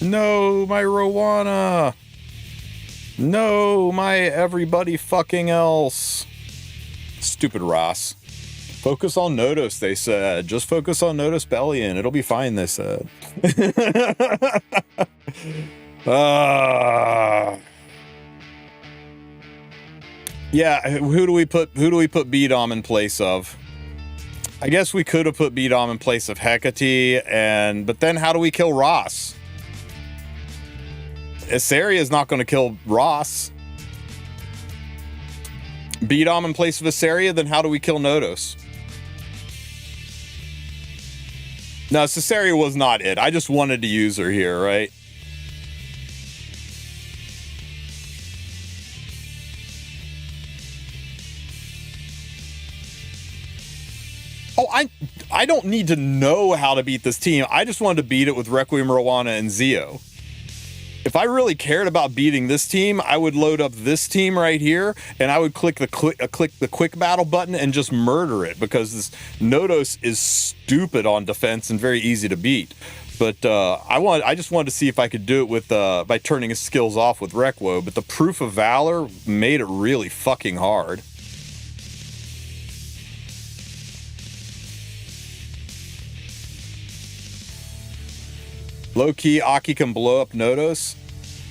No, my Rowana. No, my everybody fucking else. Stupid Ross. Focus on Nodos, they said. Just focus on Nodos Bellion. It'll be fine, they said. Yeah, who do we put Beedom in place of? I guess we could have put Beedom in place of Hecate, but then how do we kill Ross? Issaria is not going to kill Ross. Beedom in place of Issaria, then how do we kill Nodos? No, Issaria was not it. I just wanted to use her here, right? Oh, I don't need to know how to beat this team. I just wanted to beat it with Requiem, Rowana, and Zeo. If If I really cared about beating this team, I would load up this team right here, and I would click the quick battle button and just murder it, because this Nodos is stupid on defense and very easy to beat. But I just wanted to see if I could do it with by turning his skills off with Recwo. But the Proof of Valor made it really fucking hard. Low-key, Aki can blow up Nodos.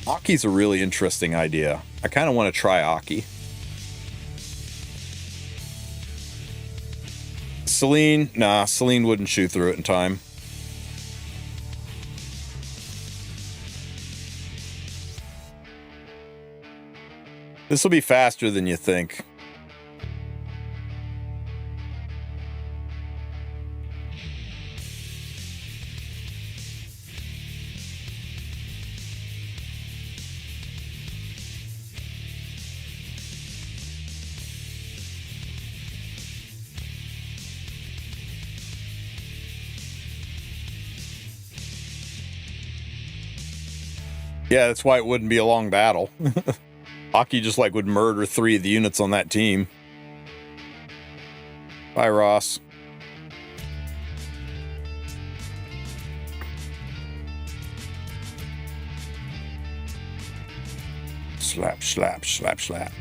Aki's a really interesting idea. I kind of want to try Aki. Celine, nah, Celine wouldn't shoot through it in time. This will be faster than you think. Yeah, that's why it wouldn't be a long battle. Aki just like would murder 3 of the units on that team. Bye, Ross. Slap, slap, slap, slap.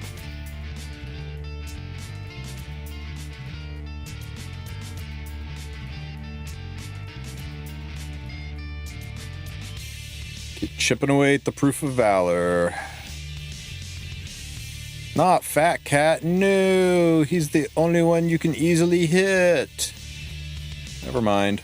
Keep chipping away at the Proof of Valor. Not Fat Cat. No, he's the only one you can easily hit. Never mind.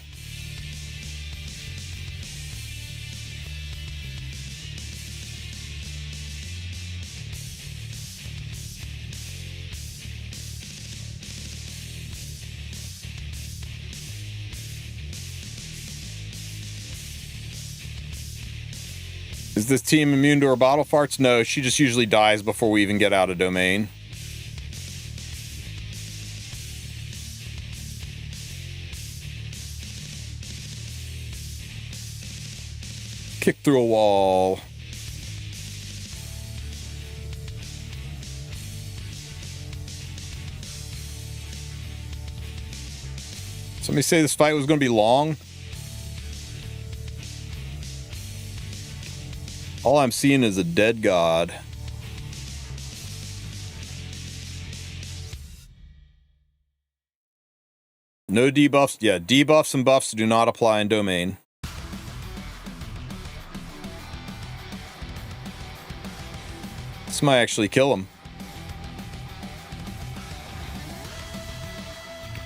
Is this team immune to her bottle farts? No, she just usually dies before we even get out of domain. Kick through a wall. Somebody say this fight was going to be long. All I'm seeing is a dead god. No debuffs. Yeah, debuffs and buffs do not apply in domain. This might actually kill him.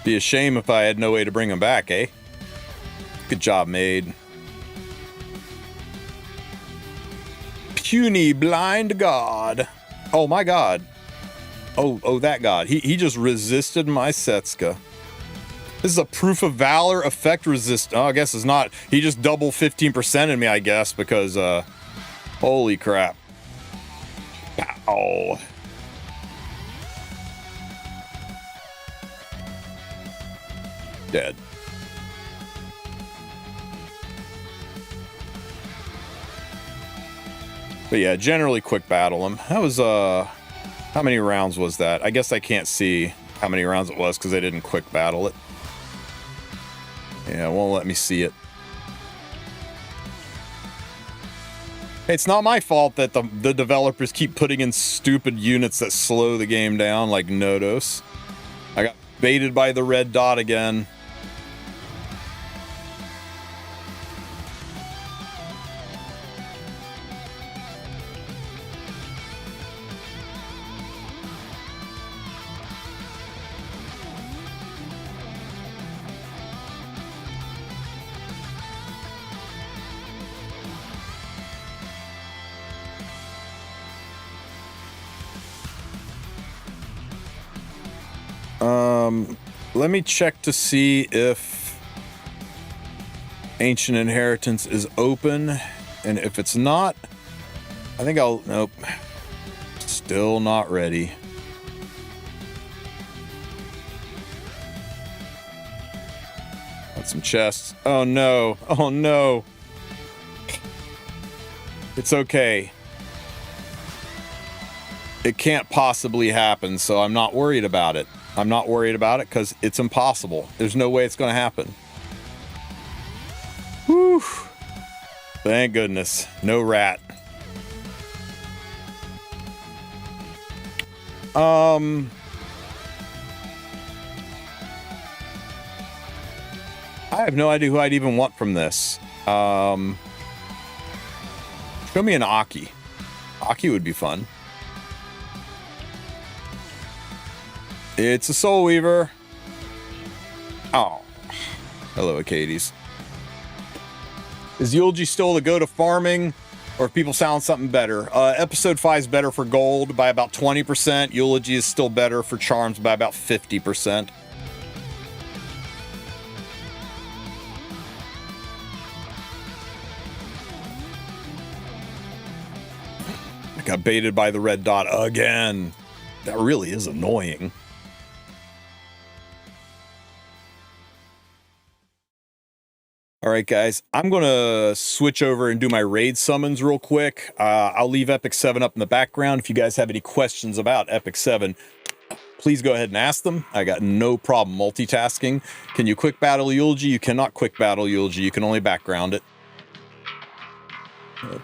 Be a shame if I had no way to bring him back, eh? Good job made. Puny blind god. Oh my god. Oh, that god. He just resisted my Setska. This is a Proof of Valor effect resist. Oh, I guess it's not. He just double 15% in me, I guess, because holy crap. Pow. Dead. But yeah, generally quick battle him. That was, how many rounds was that? I guess I can't see how many rounds it was because I didn't quick battle it. Yeah, it won't let me see it. It's not my fault that the developers keep putting in stupid units that slow the game down, like Nodos. I got baited by the red dot again. Let me check to see if Ancient Inheritance is open, and if it's not, I think I'll, nope, still not ready. Got some chests. Oh no, oh no. It's okay. It can't possibly happen, so I'm not worried about it. I'm not worried about it because it's impossible. There's no way it's going to happen. Whew. Thank goodness. No rat. I have no idea who I'd even want from this. Show me an Aki. Aki would be fun. It's a Soul Weaver. Oh. Hello, Acades. Is Yulji still the go-to farming? Or if people sound something better? Episode 5 is better for gold by about 20%. Eulogy is still better for charms by about 50%. I got baited by the red dot again. That really is annoying. All right, guys, I'm going to switch over and do my raid summons real quick. I'll leave Epic 7 up in the background. If you guys have any questions about Epic 7, please go ahead and ask them. I got no problem multitasking. Can you quick battle Eulogy? You cannot quick battle Eulogy. You can only background it.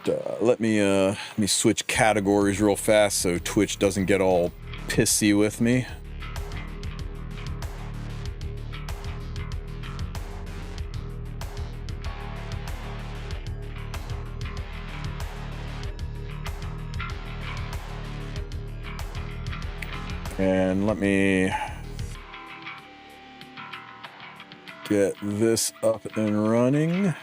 But, let me switch categories real fast so Twitch doesn't get all pissy with me. And let me get this up and running.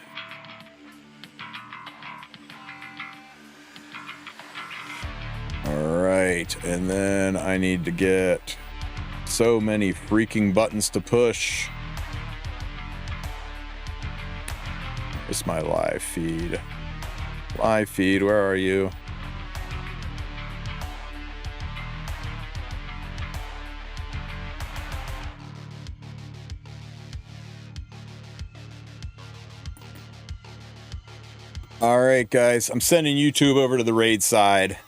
All right, and then I need to get so many freaking buttons to push. It's my live feed. Live feed, where are you? All right, guys, I'm sending YouTube over to the raid side.